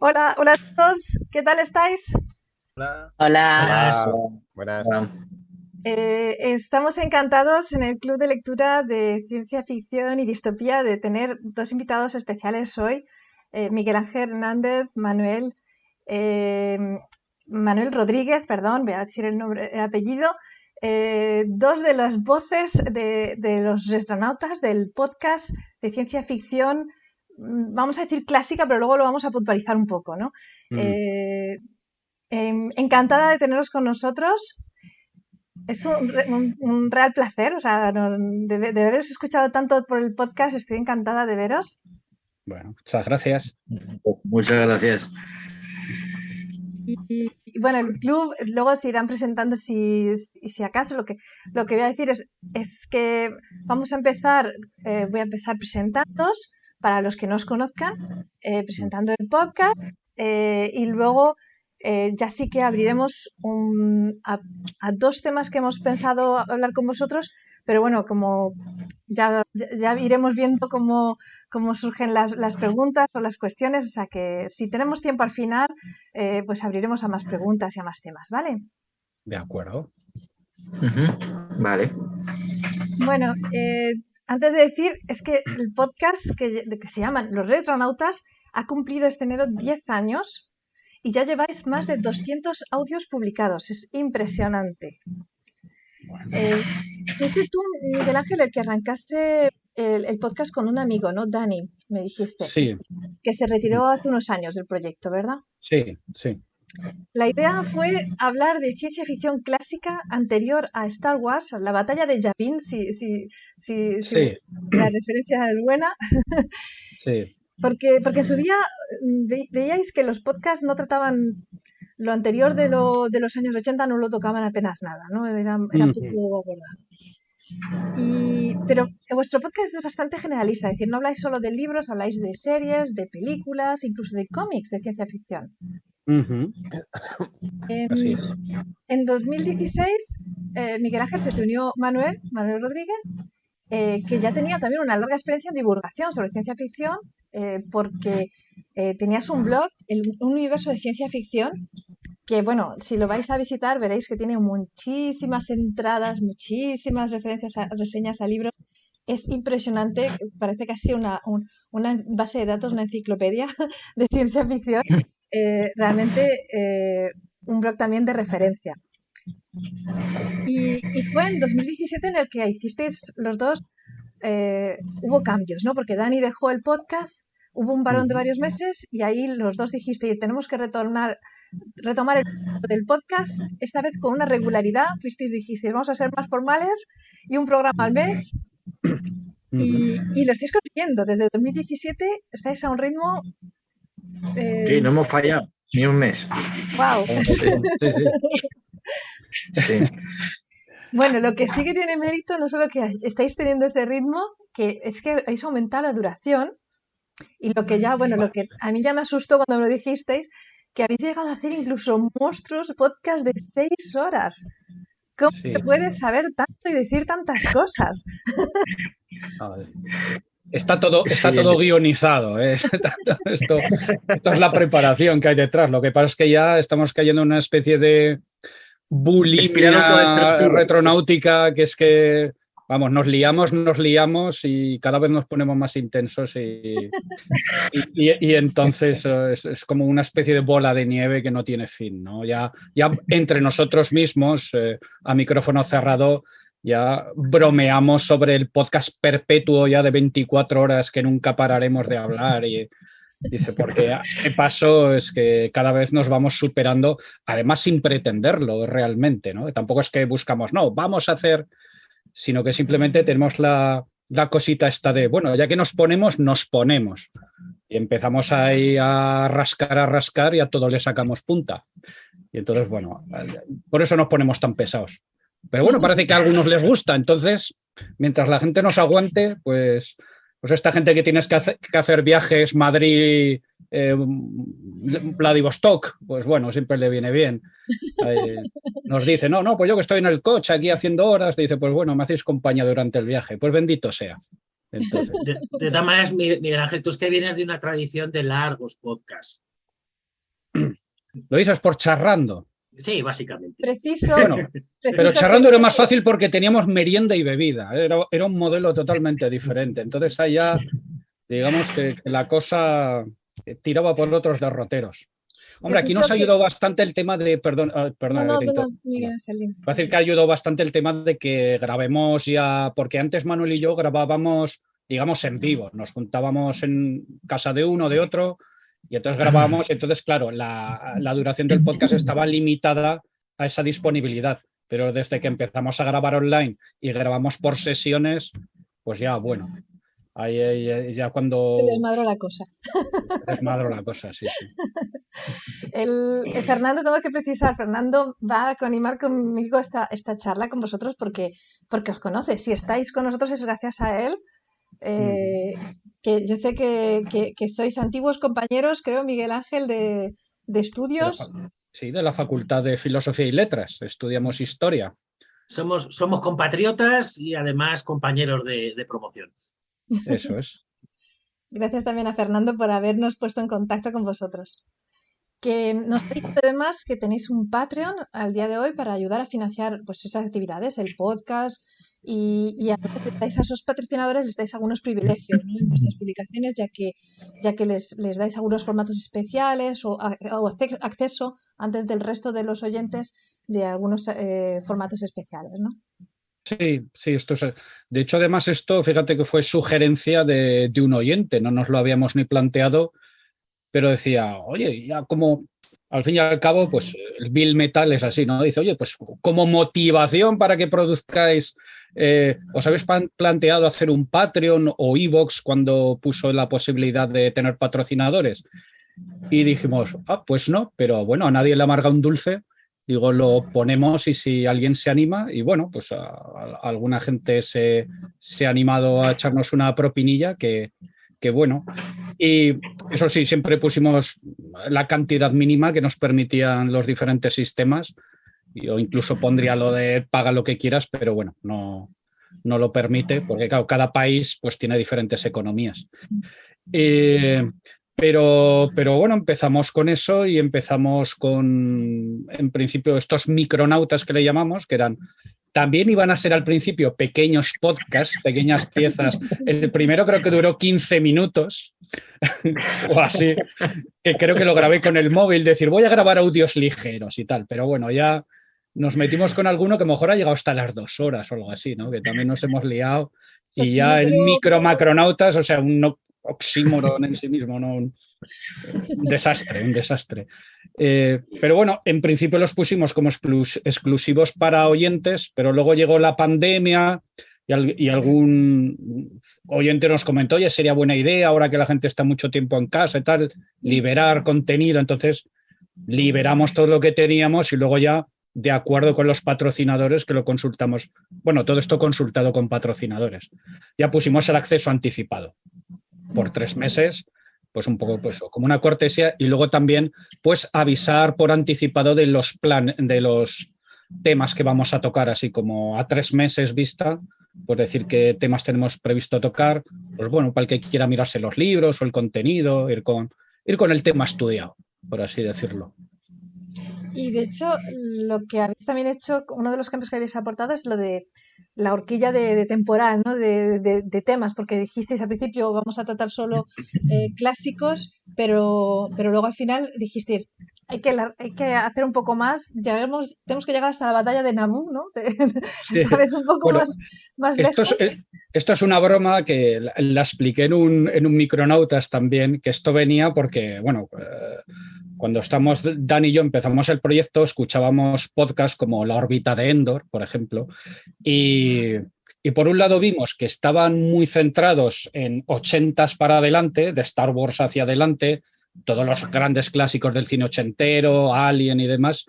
Hola, hola a todos, ¿qué tal estáis? Hola. Hola. Buenas. Estamos encantados en el Club de Lectura de Ciencia Ficción y Distopía de tener dos invitados especiales hoy, Miguel Ángel Hernández, eh, Manuel Rodríguez, perdón, voy a decir el apellido, dos de las voces de los retronautas del podcast de ciencia ficción, vamos a decir clásica, pero luego lo vamos a puntualizar un poco, ¿no? Encantada de tenerlos con nosotros. Es un real placer, o sea, de haberos escuchado tanto por el podcast, estoy encantada de veros. Bueno, muchas gracias. Muchas gracias. Y bueno, el club luego se irán presentando si acaso. Lo que voy a decir es que vamos a empezar, voy a empezar presentándoos para los que no os conozcan, presentando el podcast y luego ya sí que abriremos a dos temas que hemos pensado hablar con vosotros, pero bueno, como ya iremos viendo cómo surgen las preguntas o las cuestiones, o sea que si tenemos tiempo al final, pues abriremos a más preguntas y a más temas, ¿vale? De acuerdo. Vale. Bueno, antes de decir, es que el podcast que se llaman Los Retronautas ha cumplido este enero 10 años y ya lleváis más de 200 audios publicados. Es impresionante. Fuiste tú, Miguel Ángel, el que arrancaste el podcast con un amigo, ¿no? Dani, me dijiste. Sí. Que se retiró hace unos años del proyecto, ¿verdad? Sí, sí. La idea fue hablar de ciencia ficción clásica anterior a Star Wars, a la batalla de Yavin, si la referencia es buena. Sí. Porque en su día veíais que los podcasts no trataban lo anterior de los años 80, no lo tocaban apenas nada, ¿no? Era poco abordado. Pero vuestro podcast es bastante generalista, es decir, no habláis solo de libros, habláis de series, de películas, incluso de cómics de ciencia ficción. Así es. En 2016, Miguel Ángel se te unió Manuel Rodríguez, que ya tenía también una larga experiencia en divulgación sobre ciencia ficción, porque tenías un blog, un universo de ciencia ficción, que bueno, si lo vais a visitar veréis que tiene muchísimas entradas, muchísimas reseñas a libros. Es impresionante, parece casi una base de datos, una enciclopedia de ciencia ficción. Realmente un blog también de referencia. Y fue en 2017 en el que hicisteis los dos, hubo cambios, ¿no? Porque Dani dejó el podcast, hubo un parón de varios meses y ahí los dos dijisteis, tenemos que retomar el del podcast, esta vez con una regularidad, dijisteis, vamos a ser más formales y un programa al mes. Y lo estáis consiguiendo. Desde 2017 estáis a un ritmo... Sí, no hemos fallado ni un mes. ¡Wow! Sí. Bueno, lo que sí que tiene mérito no solo que estáis teniendo ese ritmo, que es que habéis aumentado la duración y lo que a mí ya me asustó cuando me lo dijisteis, que habéis llegado a hacer incluso monstruos podcast de 6 horas. ¿Cómo se puede saber tanto y decir tantas cosas? Está todo guionizado, ¿eh? Esto es la preparación que hay detrás. Lo que pasa es que ya estamos cayendo en una especie de bulimia retronáutica, que es que, vamos, nos liamos y cada vez nos ponemos más intensos y entonces es como una especie de bola de nieve que no tiene fin, ¿no? Ya entre nosotros mismos, a micrófono cerrado, ya bromeamos sobre el podcast perpetuo ya de 24 horas que nunca pararemos de hablar y dice, porque a este paso es que cada vez nos vamos superando, además sin pretenderlo realmente, ¿no? Tampoco es que buscamos, no, vamos a hacer, sino que simplemente tenemos la cosita esta de, bueno, ya que nos ponemos, nos ponemos. Y empezamos ahí a rascar y a todo le sacamos punta. Y entonces, bueno, por eso nos ponemos tan pesados. Pero bueno, parece que a algunos les gusta. Entonces, mientras la gente nos aguante, pues esta gente que tienes que hacer viajes Madrid, Vladivostok, pues bueno, siempre le viene bien. Nos dice, no, pues yo que estoy en el coche aquí haciendo horas, dice, pues bueno, me hacéis compañía durante el viaje. Pues bendito sea. Entonces. De todas maneras, Miguel Ángel, tú es que vienes de una tradición de largos podcasts. Lo dices por charrando. Sí, básicamente. Preciso. Bueno, pero charrando era más fácil porque teníamos merienda y bebida. Era un modelo totalmente diferente. Entonces allá, digamos que la cosa tiraba por otros derroteros. Hombre, aquí nos ayudó bastante el tema de... Perdón, Miguel Ángel. Va a decir que ayudó bastante el tema de que grabemos ya... Porque antes Manuel y yo grabábamos, digamos, en vivo. Nos juntábamos en casa de uno, de otro... Y entonces grabábamos, y entonces, claro, la duración del podcast estaba limitada a esa disponibilidad. Pero desde que empezamos a grabar online y grabamos por sesiones, pues ya, bueno, ahí ya cuando... Se desmadró la cosa. Desmadró la cosa, sí. Fernando, tengo que precisar, Fernando va a animar conmigo esta charla con vosotros porque os conoce. Si estáis con nosotros es gracias a él. Que yo sé que sois antiguos compañeros, creo, Miguel Ángel, de estudios. Sí, de la Facultad de Filosofía y Letras. Estudiamos historia. Somos compatriotas y además compañeros de promoción. Eso es. Gracias también a Fernando por habernos puesto en contacto con vosotros. Que nos dice además que tenéis un Patreon al día de hoy para ayudar a financiar pues, esas actividades, el podcast, y además les dais a esos patrocinadores, les dais algunos privilegios, ¿no? En vuestras publicaciones, ya que les dais algunos formatos especiales o acceso antes del resto de los oyentes de algunos formatos especiales, ¿no? Sí, esto es. De hecho, además, esto, fíjate que fue sugerencia de un oyente, no nos lo habíamos ni planteado, pero decía, oye, ya como al fin y al cabo, pues el Bill Metal es así, ¿no? Dice, oye, pues como motivación para que produzcáis, ¿os habéis planteado hacer un Patreon o iVoox cuando puso la posibilidad de tener patrocinadores? Y dijimos, pues no, pero bueno, a nadie le amarga un dulce. Digo, lo ponemos y si alguien se anima, y bueno, pues alguna gente se ha animado a echarnos una propinilla que bueno. Y eso sí, siempre pusimos la cantidad mínima que nos permitían los diferentes sistemas. Yo incluso pondría lo de paga lo que quieras, pero bueno, no lo permite, porque claro, cada país pues tiene diferentes economías. Pero bueno, empezamos con eso y empezamos con, en principio, estos micronautas que le llamamos, que también iban a ser al principio pequeños podcasts, pequeñas piezas. El primero creo que duró 15 minutos o así, que creo que lo grabé con el móvil, decir, voy a grabar audios ligeros y tal, pero bueno, ya nos metimos con alguno que a lo mejor ha llegado hasta las 2 horas o algo así, ¿no? Que también nos hemos liado. Y ya el macronautas, o sea, un oxímoron en sí mismo, ¿no? Un desastre. Pero bueno, en principio los pusimos como exclusivos para oyentes, pero luego llegó la pandemia y algún oyente nos comentó, oye, sería buena idea, ahora que la gente está mucho tiempo en casa y tal, liberar contenido. Entonces liberamos todo lo que teníamos y luego ya, de acuerdo con los patrocinadores, que lo consultamos. Bueno, todo esto consultado con patrocinadores. Ya pusimos el acceso anticipado por 3 meses, pues un poco pues, como una cortesía, y luego también pues avisar por anticipado de los temas que vamos a tocar, así como a 3 meses vista, pues decir qué temas tenemos previsto tocar, pues bueno, para el que quiera mirarse los libros o el contenido, ir con el tema estudiado, por así decirlo. Y de hecho, lo que habéis también hecho, uno de los cambios que habéis aportado es lo de la horquilla de temporal, ¿no? De temas, porque dijisteis al principio vamos a tratar solo clásicos, pero luego al final dijisteis hay que hacer un poco más, tenemos que llegar hasta la batalla de Naboo, ¿no? Esta vez un poco más lejos. Esto es una broma que la expliqué en un Micronautas también, que esto venía porque, bueno, cuando Dan y yo empezamos el proyecto, escuchábamos podcasts como La órbita de Endor, por ejemplo, y Y por un lado vimos que estaban muy centrados en 80s para adelante, de Star Wars hacia adelante, todos los grandes clásicos del cine ochentero, Alien y demás.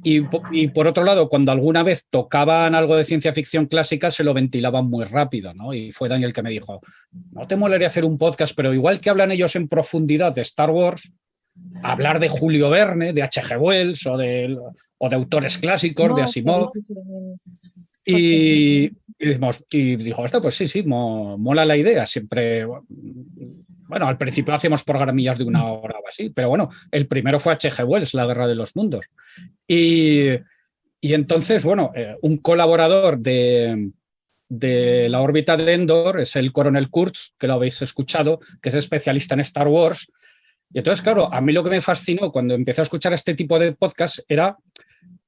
Y por otro lado, cuando alguna vez tocaban algo de ciencia ficción clásica, se lo ventilaban muy rápido, ¿no? Y fue Daniel que me dijo, ¿no te molaría hacer un podcast? Pero igual que hablan ellos en profundidad de Star Wars, hablar de Julio Verne, de H.G. Wells o de autores clásicos, de Asimov. Y dijo, esto pues sí, mola la idea. Siempre, bueno, al principio hacíamos programillas de 1 hora o así, pero bueno, el primero fue H.G. Wells, La Guerra de los Mundos. Y entonces, bueno, un colaborador de la órbita de Endor es el coronel Kurtz, que lo habéis escuchado, que es especialista en Star Wars. Y entonces, claro, a mí lo que me fascinó cuando empecé a escuchar este tipo de podcast era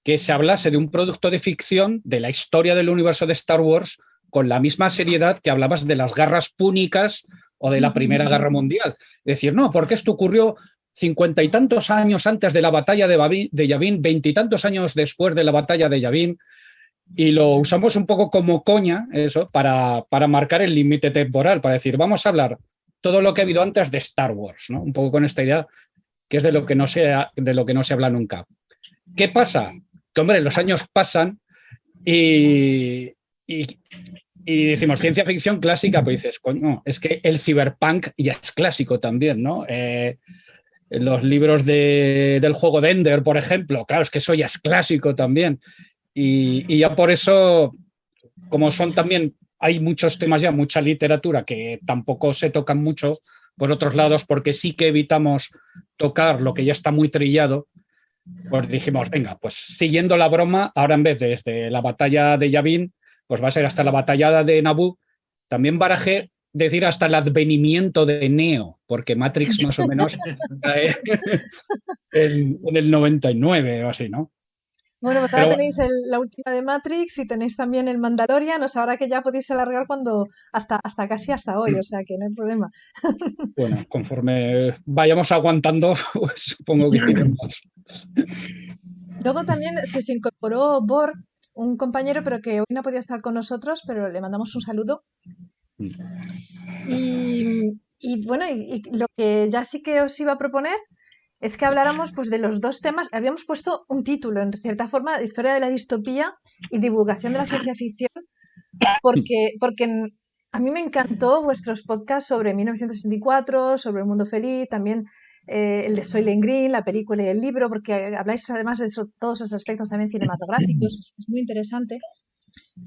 que se hablase de un producto de ficción, de la historia del universo de Star Wars, con la misma seriedad que hablabas de las guerras púnicas o de la Primera Guerra Mundial. Es decir, no, porque esto ocurrió 50 y tantos años antes de la batalla de Yavin, 20 y tantos años después de la batalla de Yavin, y lo usamos un poco como coña, eso, para marcar el límite temporal, para decir, vamos a hablar todo lo que ha habido antes de Star Wars, ¿no? Un poco con esta idea que es de lo que no se habla nunca. ¿Qué pasa? Que, hombre, los años pasan y decimos ciencia ficción clásica, pues dices, coño, es que el cyberpunk ya es clásico también, ¿no? Los libros del juego de Ender, por ejemplo, claro, es que eso ya es clásico también. Y ya por eso, como son también, hay muchos temas ya, mucha literatura que tampoco se tocan mucho por otros lados, porque sí que evitamos tocar lo que ya está muy trillado, pues dijimos, venga, pues siguiendo la broma, ahora en vez de desde la batalla de Yavin, pues va a ser hasta la batalla de Naboo. También barajé decir hasta el advenimiento de Neo, porque Matrix más o menos en el 99 o así, ¿no? Bueno, pues ahora tenéis la última de Matrix y tenéis también el Mandalorian, o sea, ahora que ya podéis alargar hasta hoy, o sea que no hay problema. Bueno, conforme vayamos aguantando, pues supongo que iremos. Luego también se incorporó Borg, un compañero, pero que hoy no podía estar con nosotros, pero le mandamos un saludo. Y bueno, y lo que ya sí que os iba a proponer es que habláramos pues de los dos temas. Habíamos puesto un título, en cierta forma, Historia de la distopía y divulgación de la ciencia ficción, porque a mí me encantó vuestros podcasts sobre 1964, sobre El Mundo Feliz, también el de Soylent Green, la película y el libro, porque habláis además de todos esos aspectos también cinematográficos, es muy interesante.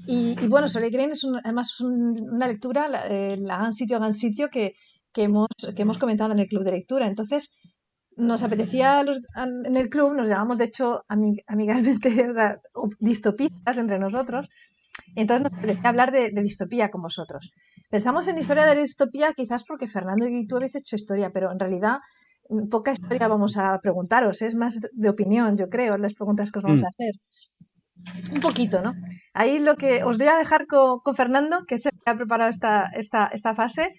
Y bueno, Soylent Green es además una lectura, la Gran Sitio, que hemos comentado en el club de lectura. Entonces, nos apetecía en el club, nos llamamos de hecho amigablemente, o sea, distopistas entre nosotros. Entonces nos apetecía hablar de distopía con vosotros. Pensamos en historia de la distopía quizás porque Fernando y tú habéis hecho historia, pero en realidad poca historia vamos a preguntaros, es más de opinión, yo creo, las preguntas que os vamos a hacer. Un poquito, ¿no? Ahí lo que os voy a dejar con Fernando, que se ha preparado esta fase,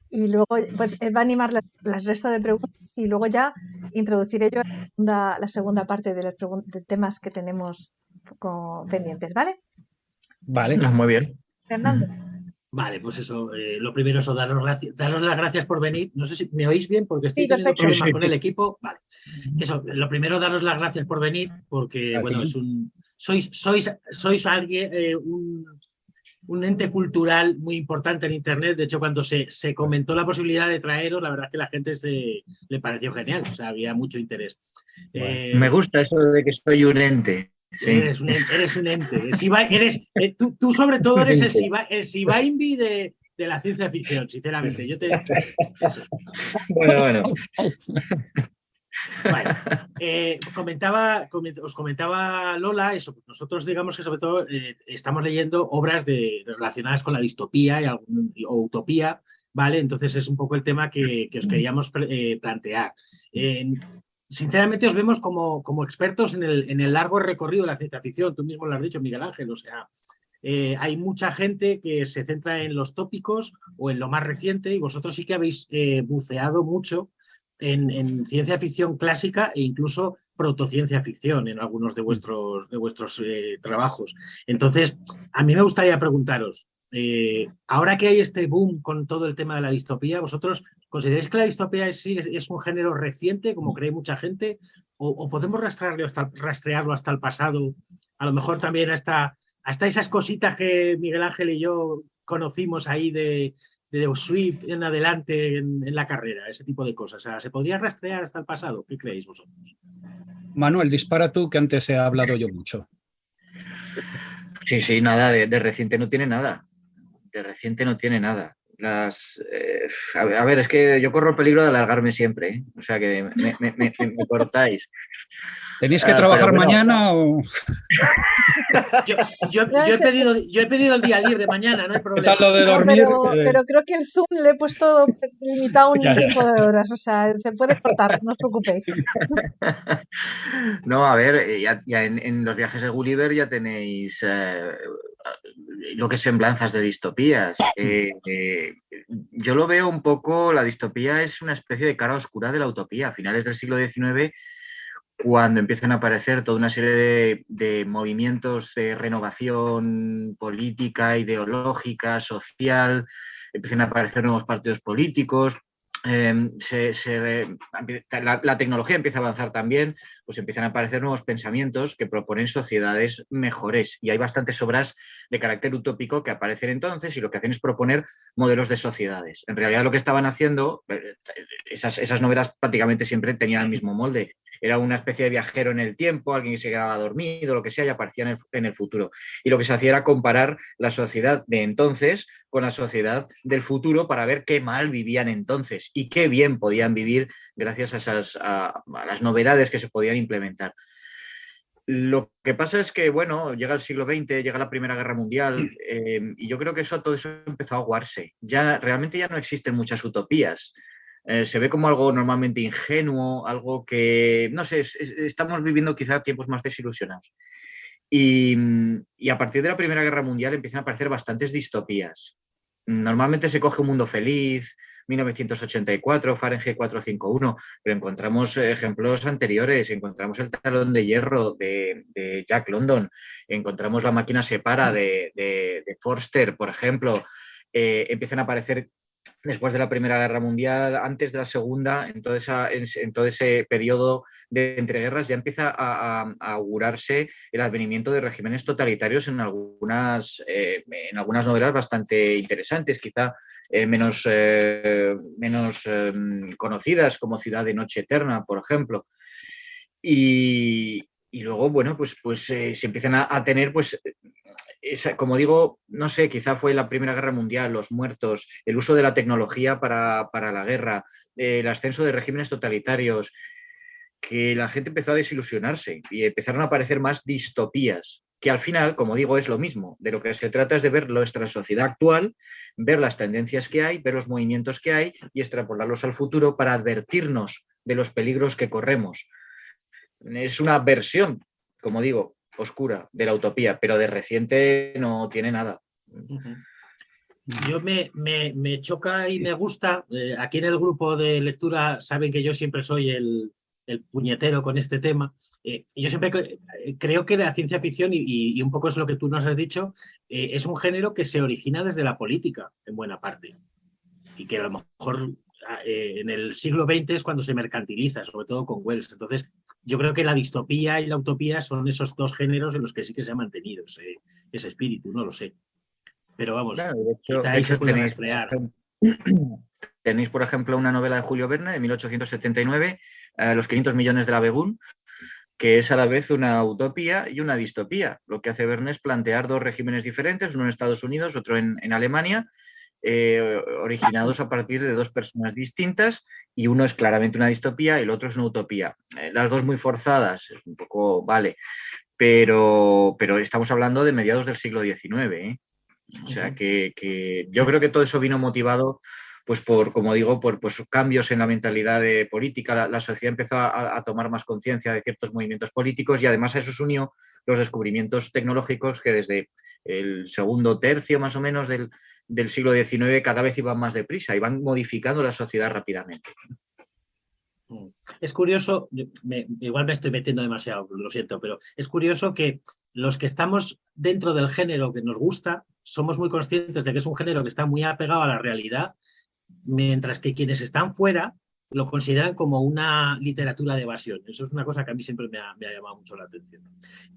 y luego pues va a animar las resto de preguntas y luego ya introduciré yo la segunda parte de temas que tenemos pendientes, ¿vale? Vale. Muy bien. Fernando. Vale, pues eso, lo primero es daros las gracias por venir. No sé si me oís bien porque estoy teniendo problemas con el equipo. Vale. Eso, lo primero, daros las gracias por venir porque, bueno, sois alguien, un ente cultural muy importante en Internet. De hecho, cuando se comentó la posibilidad de traeros, la verdad es que la gente le pareció genial. O sea, había mucho interés. Bueno, me gusta eso de que soy un ente. Sí. Eres un ente. Tú sobre todo eres el Sibaimbi de la ciencia ficción, sinceramente. Bueno. Os comentaba Lola, eso, pues nosotros digamos que sobre todo estamos leyendo obras relacionadas con la distopía o utopía, ¿vale? Entonces es un poco el tema que os queríamos plantear. Sinceramente os vemos como expertos en el largo recorrido de la ciencia ficción. Tú mismo lo has dicho, Miguel Ángel. O sea, hay mucha gente que se centra en los tópicos o en lo más reciente y vosotros sí que habéis buceado mucho en ciencia ficción clásica e incluso protociencia ficción en algunos de vuestros trabajos. Entonces, a mí me gustaría preguntaros, ahora que hay este boom con todo el tema de la distopía, ¿vosotros consideráis que la distopía es un género reciente, como cree mucha gente, o podemos rastrearlo hasta el pasado, a lo mejor también hasta esas cositas que Miguel Ángel y yo conocimos ahí de Swift en adelante en la carrera, ese tipo de cosas? O sea, ¿se podría rastrear hasta el pasado? ¿Qué creéis vosotros? Manuel, dispara tú, que antes he hablado yo mucho. Sí, nada, de reciente no tiene nada. De reciente no tiene nada. A ver, es que yo corro el peligro de alargarme siempre, ¿eh? O sea que me cortáis. ¿Tenéis que trabajar bueno, mañana o...? Yo he pedido el día libre mañana, no hay ¿Qué problema. tal lo de No, dormir? pero creo que el Zoom le he puesto limitado un tiempo de horas, o sea, se puede cortar, no os preocupéis. No, a ver, ya en los viajes de Gulliver ya tenéis lo que es semblanzas de distopías. Yo lo veo un poco, la distopía es una especie de cara oscura de la utopía. A finales del siglo XIX, cuando empiezan a aparecer toda una serie de movimientos de renovación política, ideológica, social, empiezan a aparecer nuevos partidos políticos, la tecnología empieza a avanzar también, pues empiezan a aparecer nuevos pensamientos que proponen sociedades mejores, y hay bastantes obras de carácter utópico que aparecen entonces y lo que hacen es proponer modelos de sociedades. En realidad lo que estaban haciendo, esas novelas prácticamente siempre tenían el mismo molde. Era una especie de viajero en el tiempo, alguien que se quedaba dormido, lo que sea, y aparecía en el futuro. Y lo que se hacía era comparar la sociedad de entonces con la sociedad del futuro para ver qué mal vivían entonces y qué bien podían vivir gracias a las novedades que se podían implementar. Lo que pasa es que, bueno, llega el siglo XX, llega la Primera Guerra Mundial, y yo creo que todo eso empezó a aguarse. Realmente ya no existen muchas utopías. Se ve como algo normalmente ingenuo, algo que, no sé, estamos viviendo quizá tiempos más desilusionados. Y a partir de la Primera Guerra Mundial empiezan a aparecer bastantes distopías. Normalmente se coge Un Mundo Feliz, 1984, Fahrenheit 451, pero encontramos ejemplos anteriores, encontramos El Talón de Hierro de Jack London, encontramos La Máquina Separa de Forster, por ejemplo. Empiezan a aparecer después de la Primera Guerra Mundial, antes de la Segunda, en todo ese periodo de entreguerras, ya empieza a augurarse el advenimiento de regímenes totalitarios en algunas novelas bastante interesantes, quizá menos conocidas, como Ciudad de Noche Eterna, por ejemplo. Y luego, bueno, pues se empiezan a tener, pues, como digo, no sé, quizá fue la Primera Guerra Mundial, los muertos, el uso de la tecnología para la guerra, el ascenso de regímenes totalitarios, que la gente empezó a desilusionarse y empezaron a aparecer más distopías, que al final, como digo, es lo mismo. De lo que se trata es de ver nuestra sociedad actual, ver las tendencias que hay, ver los movimientos que hay y extrapolarlos al futuro para advertirnos de los peligros que corremos. Es una versión, como digo, oscura de la utopía, pero de reciente no tiene nada. Yo me choca y me gusta. Aquí en el grupo de lectura saben que yo siempre soy el puñetero con este tema. Yo siempre creo que la ciencia ficción, y un poco es lo que tú nos has dicho, es un género que se origina desde la política, en buena parte. Y que a lo mejor en el siglo XX es cuando se mercantiliza, sobre todo con Wells. Entonces, yo creo que la distopía y la utopía son esos dos géneros en los que sí que se ha mantenido ese espíritu, no lo sé. Pero vamos, claro, quizá de ahí se hecho puede rastrear. Tenéis, por ejemplo, una novela de Julio Verne de 1879, Los 500 millones de la Begún, que es a la vez una utopía y una distopía. Lo que hace Verne es plantear dos regímenes diferentes, uno en Estados Unidos, otro en Alemania, originados a partir de dos personas distintas, y uno es claramente una distopía y el otro es una utopía. Las dos muy forzadas, es un poco, vale, pero estamos hablando de mediados del siglo XIX, ¿eh? O sea que yo creo que todo eso vino motivado, pues como digo, por pues, cambios en la mentalidad política. La sociedad empezó a tomar más conciencia de ciertos movimientos políticos, y además a eso se unió los descubrimientos tecnológicos que desde el segundo tercio más o menos del siglo XIX cada vez iban más deprisa y van modificando la sociedad rápidamente. Es curioso, igual me estoy metiendo demasiado, lo siento, pero es curioso que los que estamos dentro del género que nos gusta somos muy conscientes de que es un género que está muy apegado a la realidad, mientras que quienes están fuera lo consideran como una literatura de evasión. Eso es una cosa que a mí siempre me ha llamado mucho la atención.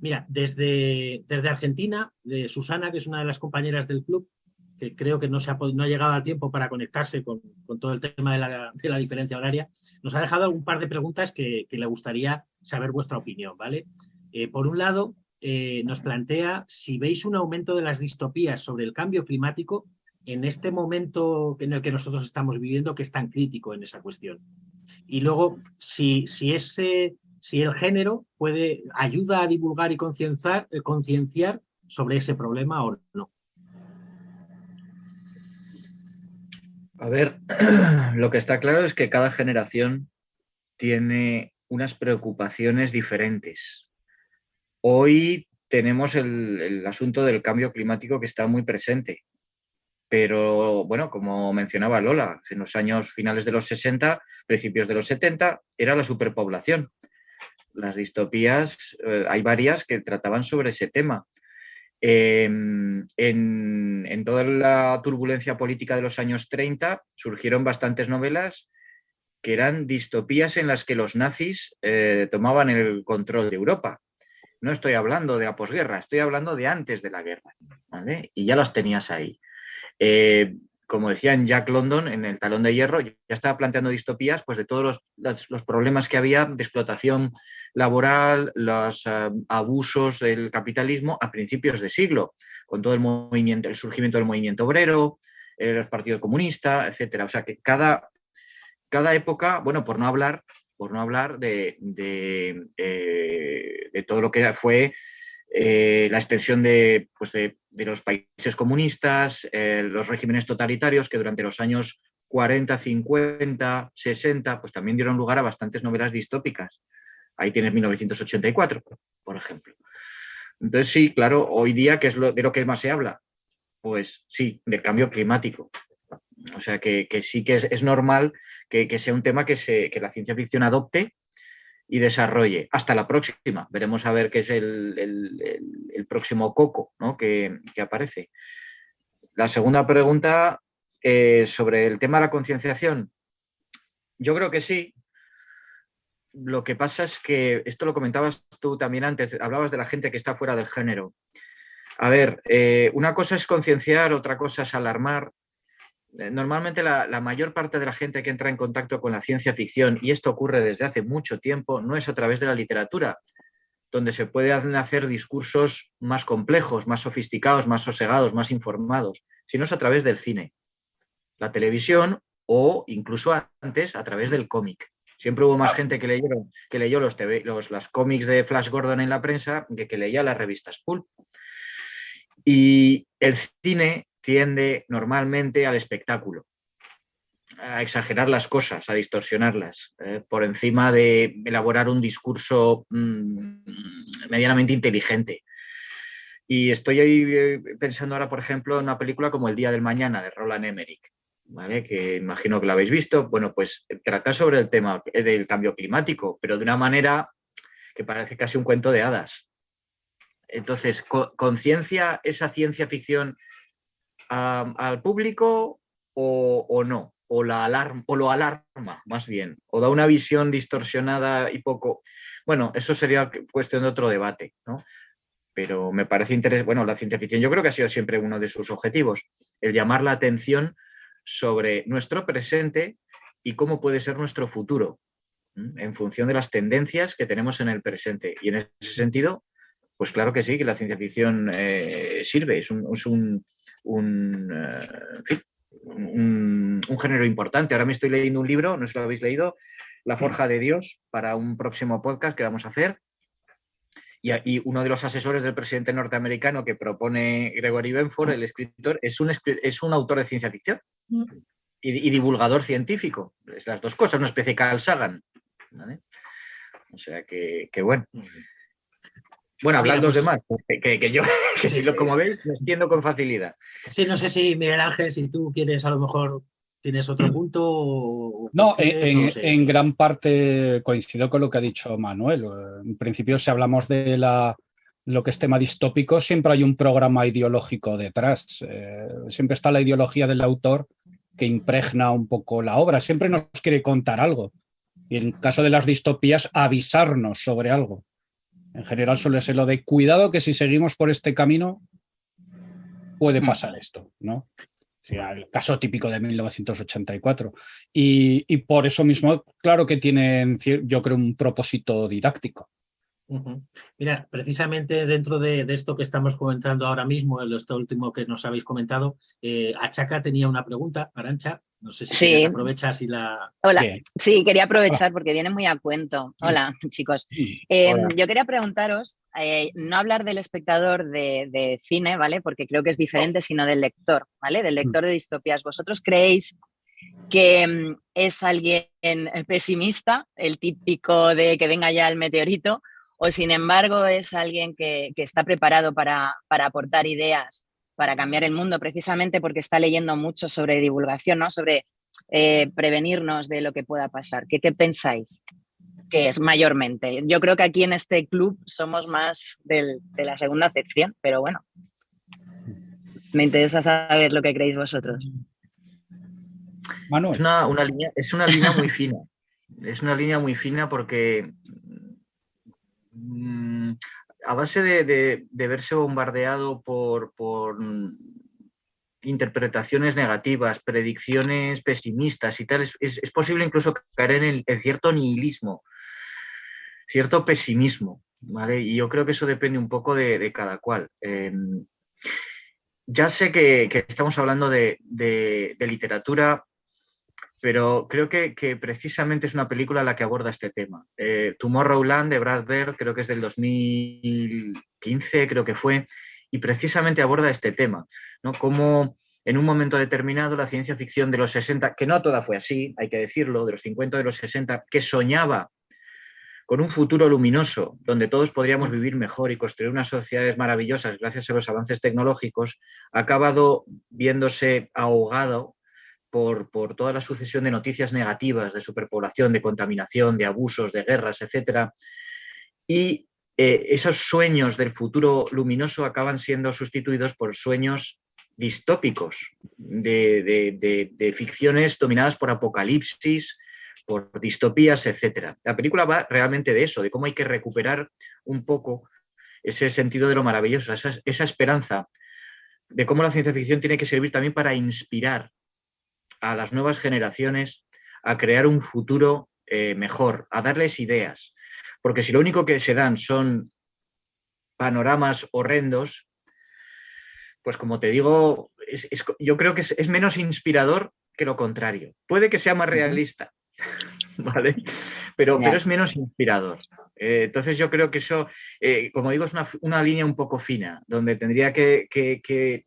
Mira, desde Argentina, de Susana, que es una de las compañeras del club, que creo que no ha llegado a tiempo para conectarse con todo el tema de la diferencia horaria, nos ha dejado un par de preguntas que le gustaría saber vuestra opinión, ¿vale? Por un lado, nos plantea si veis un aumento de las distopías sobre el cambio climático en este momento en el que nosotros estamos viviendo, que es tan crítico en esa cuestión. Y luego, si el género ayuda a divulgar y concienciar sobre ese problema o no. A ver, lo que está claro es que cada generación tiene unas preocupaciones diferentes. Hoy tenemos el asunto del cambio climático que está muy presente. Pero bueno, como mencionaba Lola, en los años finales de los 60, principios de los 70, era la superpoblación. Las distopías, hay varias que trataban sobre ese tema. En toda la turbulencia política de los años 30 surgieron bastantes novelas que eran distopías en las que los nazis tomaban el control de Europa. No estoy hablando de la posguerra, estoy hablando de antes de la guerra, ¿vale? Y ya las tenías ahí. Como decía en Jack London, en El Talón de Hierro, ya estaba planteando distopías pues, de todos los problemas que había de explotación laboral, los abusos del capitalismo a principios de siglo, con todo el surgimiento del movimiento obrero, los partidos comunistas, etcétera. O sea que cada época, bueno, por no hablar de todo lo que fue la extensión de los países comunistas, los regímenes totalitarios que durante los años 40, 50, 60, pues también dieron lugar a bastantes novelas distópicas. Ahí tienes 1984, por ejemplo. Entonces sí, claro, hoy día, ¿qué es de lo que más se habla? Pues sí, del cambio climático. O sea que sí que es normal que sea un tema que la ciencia ficción adopte y desarrolle. Hasta la próxima. Veremos a ver qué es el próximo coco, ¿no? que aparece. La segunda pregunta sobre el tema de la concienciación. Yo creo que sí. Lo que pasa es que, esto lo comentabas tú también antes, hablabas de la gente que está fuera del género. A ver, una cosa es concienciar, otra cosa es alarmar. Normalmente la mayor parte de la gente que entra en contacto con la ciencia ficción, y esto ocurre desde hace mucho tiempo, no es a través de la literatura, donde se pueden hacer discursos más complejos, más sofisticados, más sosegados, más informados, sino es a través del cine, la televisión o incluso antes a través del cómic. Siempre hubo más gente que leyó los cómics de Flash Gordon en la prensa que leía las revistas pulp. Y el cine tiende normalmente al espectáculo, a exagerar las cosas, a distorsionarlas, por encima de elaborar un discurso medianamente inteligente. Y estoy ahí pensando ahora, por ejemplo, en una película como El día del mañana, de Roland Emmerich, ¿vale? Que imagino que la habéis visto. Bueno, pues trata sobre el tema del cambio climático, pero de una manera que parece casi un cuento de hadas. Entonces, ¿conciencia esa ciencia ficción al público o no? O lo alarma, más bien, o da una visión distorsionada y poco. Bueno, eso sería cuestión de otro debate, ¿no? Pero me parece interesante. Bueno, la ciencia ficción yo creo que ha sido siempre uno de sus objetivos, el llamar la atención sobre nuestro presente y cómo puede ser nuestro futuro, en función de las tendencias que tenemos en el presente. Y en ese sentido, pues claro que sí, que la ciencia ficción sirve, es un género importante. Ahora me estoy leyendo un libro, no sé si lo habéis leído, La Forja de Dios, para un próximo podcast que vamos a hacer. Y uno de los asesores del presidente norteamericano que propone Gregory Benford, el escritor, es un autor de ciencia ficción y divulgador científico. Es las dos cosas, una especie de Carl Sagan, ¿vale? O sea que bueno. Bueno, hablando los demás, que yo, sí, como veis, me extiendo con facilidad. Sí, no sé si Miguel Ángel, si tú quieres a lo mejor ¿Tienes otro punto? O No, coincides? No lo sé. en gran parte coincido con lo que ha dicho Manuel. En principio, si hablamos de lo que es tema distópico, siempre hay un programa ideológico detrás. Siempre está la ideología del autor que impregna un poco la obra. Siempre nos quiere contar algo. Y en caso de las distopías, avisarnos sobre algo. En general suele ser lo de cuidado que si seguimos por este camino puede pasar esto, ¿no? O sea, el caso típico de 1984. Y por eso mismo, claro que tienen, yo creo, un propósito didáctico. Ujú. Mira, precisamente dentro de esto que estamos comentando ahora mismo, esto último que nos habéis comentado, Achaca tenía una pregunta, Arantxa. No sé si quieres Sí, aprovechas y la... hola. Bien. Sí, quería Hola. aprovechar porque viene muy a cuento. Hola, chicos. Hola. Yo quería preguntaros, no hablar del espectador de cine, ¿vale? Porque creo que es diferente, sino del lector, ¿vale? Del lector de distopías. ¿Vosotros creéis que es alguien pesimista, el típico de que venga ya el meteorito, o sin embargo es alguien que está preparado para aportar ideas, para cambiar el mundo, precisamente porque está leyendo mucho sobre divulgación, ¿no? Sobre prevenirnos de lo que pueda pasar? ¿Qué pensáis que es mayormente? Yo creo que aquí en este club somos más de la segunda acepción, pero bueno, me interesa saber lo que creéis vosotros. Manuel. Es una línea muy fina. Es una línea muy fina porque a base de verse bombardeado por interpretaciones negativas, predicciones pesimistas y tal, es posible incluso caer en cierto nihilismo, cierto pesimismo, ¿vale? Y yo creo que eso depende un poco de cada cual. Ya sé que estamos hablando de literatura, pero creo que precisamente es una película la que aborda este tema. Tomorrowland de Brad Bird, creo que es del 2015, creo que fue, y precisamente aborda este tema, ¿no? Cómo en un momento determinado la ciencia ficción de los 60, que no toda fue así, hay que decirlo, de los 50 de los 60, que soñaba con un futuro luminoso donde todos podríamos vivir mejor y construir unas sociedades maravillosas gracias a los avances tecnológicos, ha acabado viéndose ahogado por toda la sucesión de noticias negativas de superpoblación, de contaminación, de abusos, de guerras, etc. Y esos sueños del futuro luminoso acaban siendo sustituidos por sueños distópicos, de ficciones dominadas por apocalipsis, por distopías, etc. La película va realmente de eso, de cómo hay que recuperar un poco ese sentido de lo maravilloso, esa esperanza, de cómo la ciencia ficción tiene que servir también para inspirar a las nuevas generaciones a crear un futuro mejor, a darles ideas. Porque si lo único que se dan son panoramas horrendos, pues como te digo, yo creo que es menos inspirador que lo contrario. Puede que sea más realista, ¿vale? Pero es menos inspirador. Entonces yo creo que eso, como digo, es una línea un poco fina, donde tendría que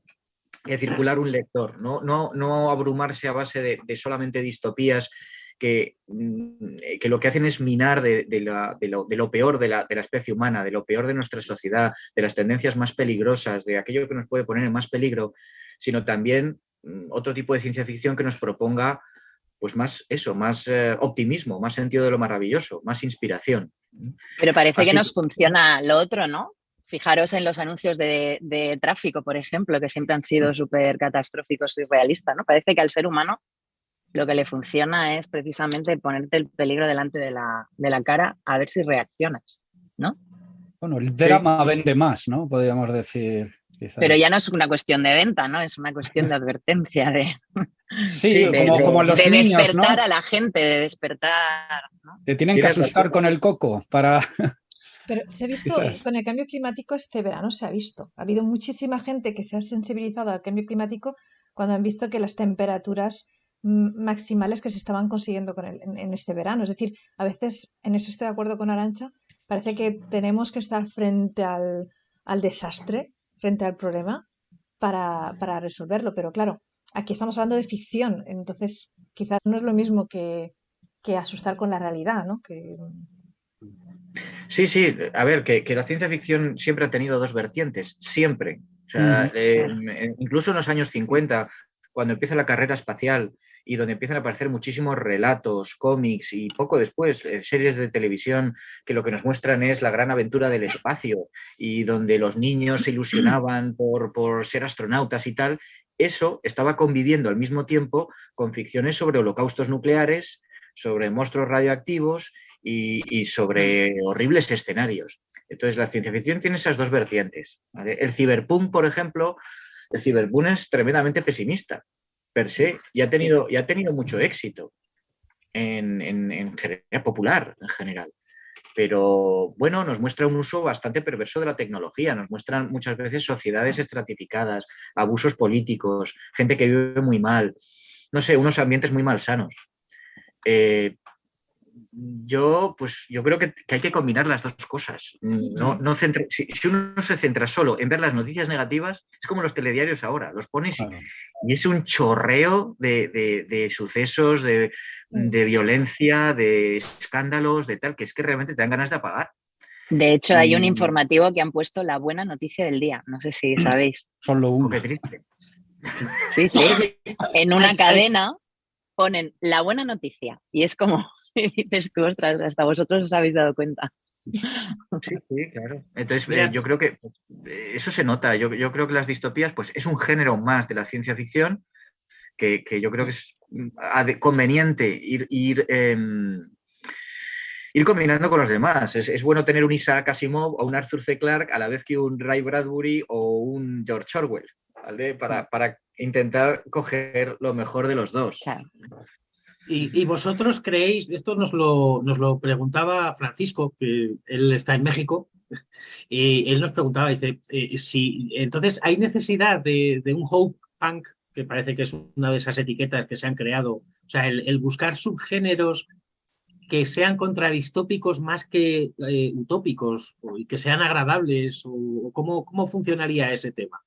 circular un lector, no abrumarse a base de solamente distopías que lo que hacen es minar de lo peor de la especie humana, de lo peor de nuestra sociedad, de las tendencias más peligrosas, de aquello que nos puede poner en más peligro, sino también otro tipo de ciencia ficción que nos proponga pues más optimismo, más sentido de lo maravilloso, más inspiración. Pero parece Así que nos funciona lo otro, ¿no? Fijaros en los anuncios de tráfico, por ejemplo, que siempre han sido súper catastróficos y realistas, ¿no? Parece que al ser humano lo que le funciona es precisamente ponerte el peligro delante de la cara a ver si reaccionas, ¿no? Bueno, el drama vende más, ¿no? Podríamos decir. Quizás. Pero ya no es una cuestión de venta, ¿no? Es una cuestión de advertencia, Sí, como los de niños, despertar ¿no? a la gente, de despertar, ¿no? Te tienen que asustar con el coco para... Pero se ha visto, con el cambio climático este verano se ha visto. Ha habido muchísima gente que se ha sensibilizado al cambio climático cuando han visto que las temperaturas maximales que se estaban consiguiendo en este verano. Es decir, a veces, en eso estoy de acuerdo con Arantxa, parece que tenemos que estar frente al desastre, frente al problema, para resolverlo. Pero claro, aquí estamos hablando de ficción, entonces quizás no es lo mismo que asustar con la realidad, ¿no? Sí, a ver, que la ciencia ficción siempre ha tenido dos vertientes, siempre. O sea, incluso en los años 50, cuando empieza la carrera espacial y donde empiezan a aparecer muchísimos relatos, cómics y poco después series de televisión que lo que nos muestran es la gran aventura del espacio y donde los niños se ilusionaban por ser astronautas y tal, eso estaba conviviendo al mismo tiempo con ficciones sobre holocaustos nucleares, sobre monstruos radioactivos y sobre horribles escenarios. Entonces, la ciencia ficción tiene esas dos vertientes, ¿vale? El ciberpunk, por ejemplo, el ciberpunk es tremendamente pesimista, per se, y ha tenido mucho éxito en popular en general. Pero bueno, nos muestra un uso bastante perverso de la tecnología, nos muestran muchas veces sociedades estratificadas, abusos políticos, gente que vive muy mal, no sé, unos ambientes muy malsanos. Yo creo que hay que combinar las dos cosas. Si uno se centra solo en ver las noticias negativas, es como los telediarios ahora, los pones y es un chorreo de sucesos, de violencia, de escándalos, de tal, que es que realmente te dan ganas de apagar. De hecho, hay un informativo que han puesto la buena noticia del día. No sé si sabéis. Solo uno. Qué triste. Sí, sí. En una cadena ponen la buena noticia y es como... Y dices tú, ostras, hasta vosotros os habéis dado cuenta. Sí, claro. Entonces, yo creo que eso se nota. Yo creo que las distopías, pues, es un género más de la ciencia ficción que yo creo que es conveniente ir combinando con los demás. Es bueno tener un Isaac Asimov o un Arthur C. Clarke a la vez que un Ray Bradbury o un George Orwell, ¿vale? Para intentar coger lo mejor de los dos. Claro. ¿Y vosotros creéis, esto nos lo preguntaba Francisco, que él está en México, y él nos preguntaba, dice, si entonces hay necesidad de un hope punk, que parece que es una de esas etiquetas que se han creado, o sea, el buscar subgéneros que sean contradistópicos más que utópicos, y que sean agradables, o cómo funcionaría ese tema.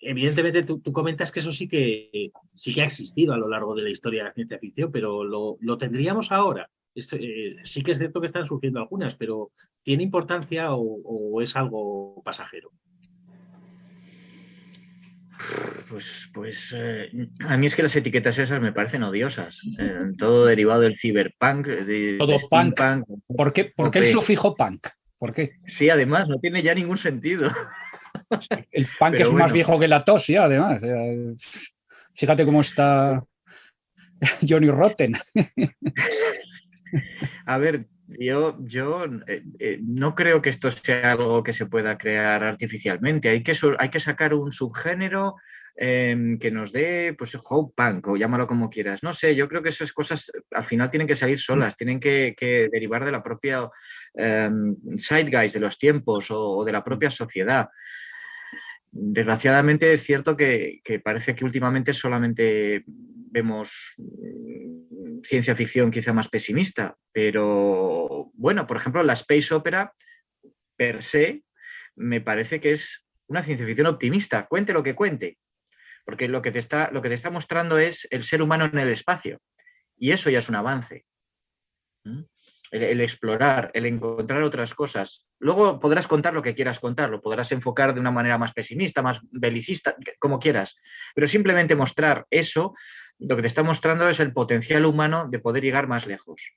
Evidentemente tú comentas que eso sí que ha existido a lo largo de la historia de la ciencia ficción, pero ¿lo tendríamos ahora? Sí que es cierto que están surgiendo algunas, pero ¿tiene importancia o es algo pasajero? Pues a mí es que las etiquetas esas me parecen odiosas. Todo derivado del ciberpunk, todo punk. ¿Por qué el sufijo punk? ¿Por qué? Sí, además, no tiene ya ningún sentido. El punk es más viejo que la tos, ya, además. Fíjate cómo está Johnny Rotten. A ver, yo no creo que esto sea algo que se pueda crear artificialmente. Hay que sacar un subgénero que nos dé, pues, hope punk, o llámalo como quieras. No sé, yo creo que esas cosas al final tienen que salir solas, tienen que derivar de la propia zeitgeist de los tiempos o de la propia sociedad. Desgraciadamente es cierto que parece que últimamente solamente vemos ciencia ficción quizá más pesimista, pero bueno, por ejemplo, la space opera per se me parece que es una ciencia ficción optimista, cuente lo que cuente, porque lo que te está mostrando es el ser humano en el espacio, y eso ya es un avance. El explorar, el encontrar otras cosas. Luego podrás contar lo que quieras contar, lo podrás enfocar de una manera más pesimista, más belicista, como quieras, pero simplemente mostrar eso, lo que te está mostrando es el potencial humano de poder llegar más lejos.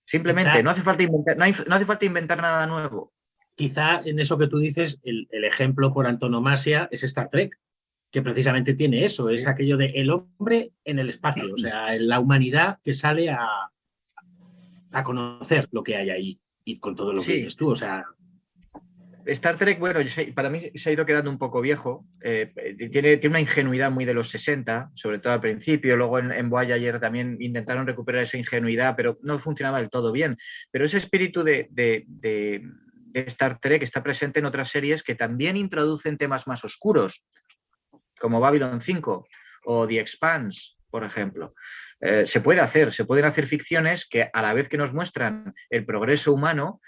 Simplemente, no hace falta inventar nada nuevo. Quizá en eso que tú dices, el ejemplo por antonomasia es Star Trek, que precisamente tiene eso, es aquello de el hombre en el espacio, o sea, la humanidad que sale a conocer lo que hay ahí, y con todo lo que dices tú, o sea... Star Trek, bueno, para mí se ha ido quedando un poco viejo, tiene una ingenuidad muy de los 60, sobre todo al principio, luego en Voyager también intentaron recuperar esa ingenuidad, pero no funcionaba del todo bien. Pero ese espíritu de Star Trek está presente en otras series que también introducen temas más oscuros, como Babylon 5 o The Expanse, por ejemplo. Se pueden hacer ficciones que a la vez que nos muestran el progreso humano,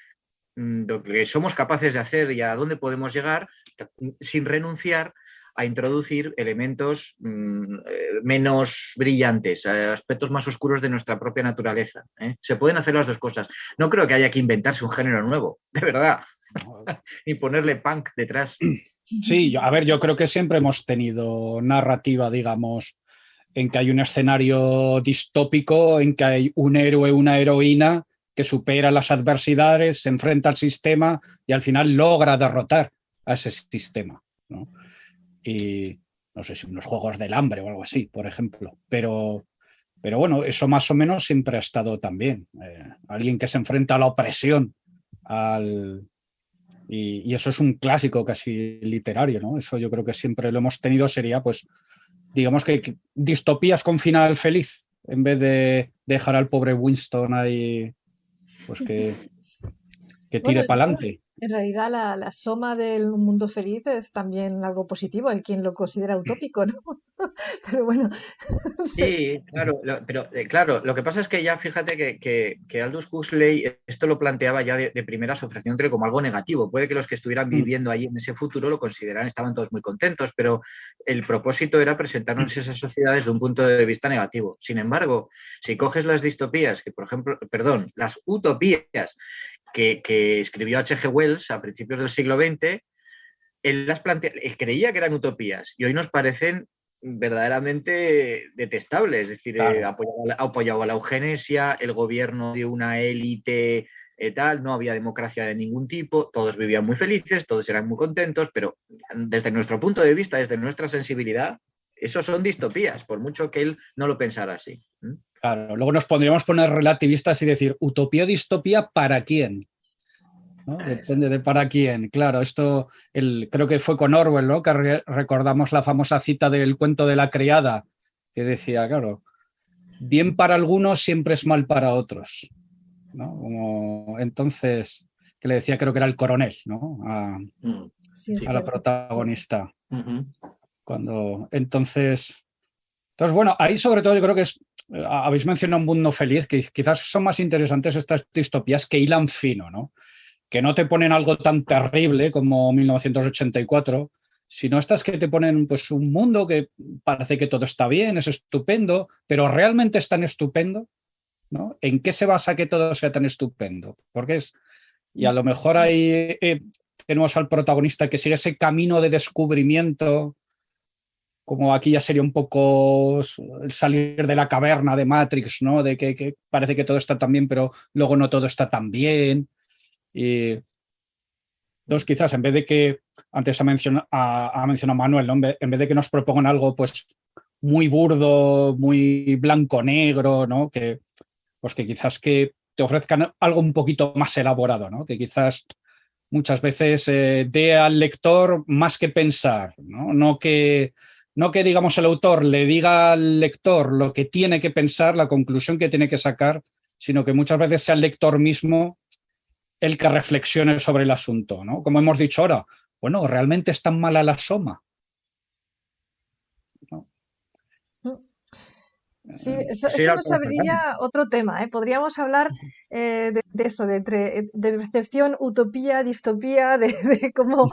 lo que somos capaces de hacer y a dónde podemos llegar, sin renunciar a introducir elementos menos brillantes, aspectos más oscuros de nuestra propia naturaleza. Se pueden hacer las dos cosas. No creo que haya que inventarse un género nuevo, de verdad, ni ponerle punk detrás. Sí, yo creo que siempre hemos tenido narrativa, digamos, en que hay un escenario distópico, en que hay un héroe, una heroína que supera las adversidades, se enfrenta al sistema y al final logra derrotar a ese sistema, ¿no? Y no sé si unos juegos del hambre o algo así, por ejemplo. Pero bueno, eso más o menos siempre ha estado también. Alguien que se enfrenta a la opresión, y eso es un clásico casi literario, ¿no? Eso yo creo que siempre lo hemos tenido, sería pues, digamos que distopías con final feliz, en vez de dejar al pobre Winston ahí, pues que Bueno, tire para adelante. en realidad la soma del mundo feliz es también algo positivo. Hay quien lo considera utópico, ¿no? Pero bueno, Sí, claro, pero claro, lo que pasa es que ya fíjate que Aldous Huxley esto lo planteaba ya de primeras ofreciéndole como algo negativo. Puede que los que estuvieran viviendo allí en ese futuro lo consideraran, estaban todos muy contentos, pero el propósito era presentarnos esas sociedades de un punto de vista negativo. Sin embargo, si coges las distopías, que por ejemplo, perdón, las utopías que escribió H.G. Wells a principios del siglo XX, él creía que eran utopías y hoy nos parecen verdaderamente detestables. Es decir, Claro. apoyaba la eugenesia, el gobierno de una élite tal, no había democracia de ningún tipo, todos vivían muy felices, todos eran muy contentos, pero desde nuestro punto de vista, desde nuestra sensibilidad, esos son distopías, por mucho que él no lo pensara así. Claro, luego nos podríamos poner relativistas y decir, utopía o distopía, ¿para quién? ¿No? Depende de para quién. Claro, esto creo que fue con Orwell, ¿no? Que recordamos la famosa cita del cuento de la criada, que decía, claro, bien para algunos siempre es mal para otros, ¿no? Entonces, que le decía, creo que era el coronel, ¿no? sí, A la cierto. protagonista. Entonces, bueno, ahí sobre todo yo creo que habéis mencionado un mundo feliz, que quizás son más interesantes estas distopías que hilan fino, ¿no? Que no te ponen algo tan terrible como 1984, sino estas que te ponen pues, un mundo que parece que todo está bien, es estupendo, pero ¿realmente es tan estupendo? ¿No? ¿En qué se basa que todo sea tan estupendo? Y a lo mejor ahí tenemos al protagonista que sigue ese camino de descubrimiento, como aquí ya sería un poco el salir de la caverna de Matrix, ¿no? De que parece que todo está tan bien, pero luego no todo está tan bien. Y entonces, quizás en vez de que, antes ha mencionado Manuel, ¿no? En vez de que nos propongan algo pues muy burdo, muy blanco-negro, ¿no? Pues que quizás que te ofrezcan algo un poquito más elaborado, ¿no? Que quizás muchas veces dé al lector más que pensar, ¿no? No que, digamos, el autor le diga al lector lo que tiene que pensar, la conclusión que tiene que sacar, sino que muchas veces sea el lector mismo el que reflexione sobre el asunto, ¿no? Como hemos dicho ahora, bueno, ¿realmente es tan mala la soma? ¿No? Sí, Sí, eso nos abriría otro tema, ¿eh? Podríamos hablar de eso, de percepción, utopía, distopía, de cómo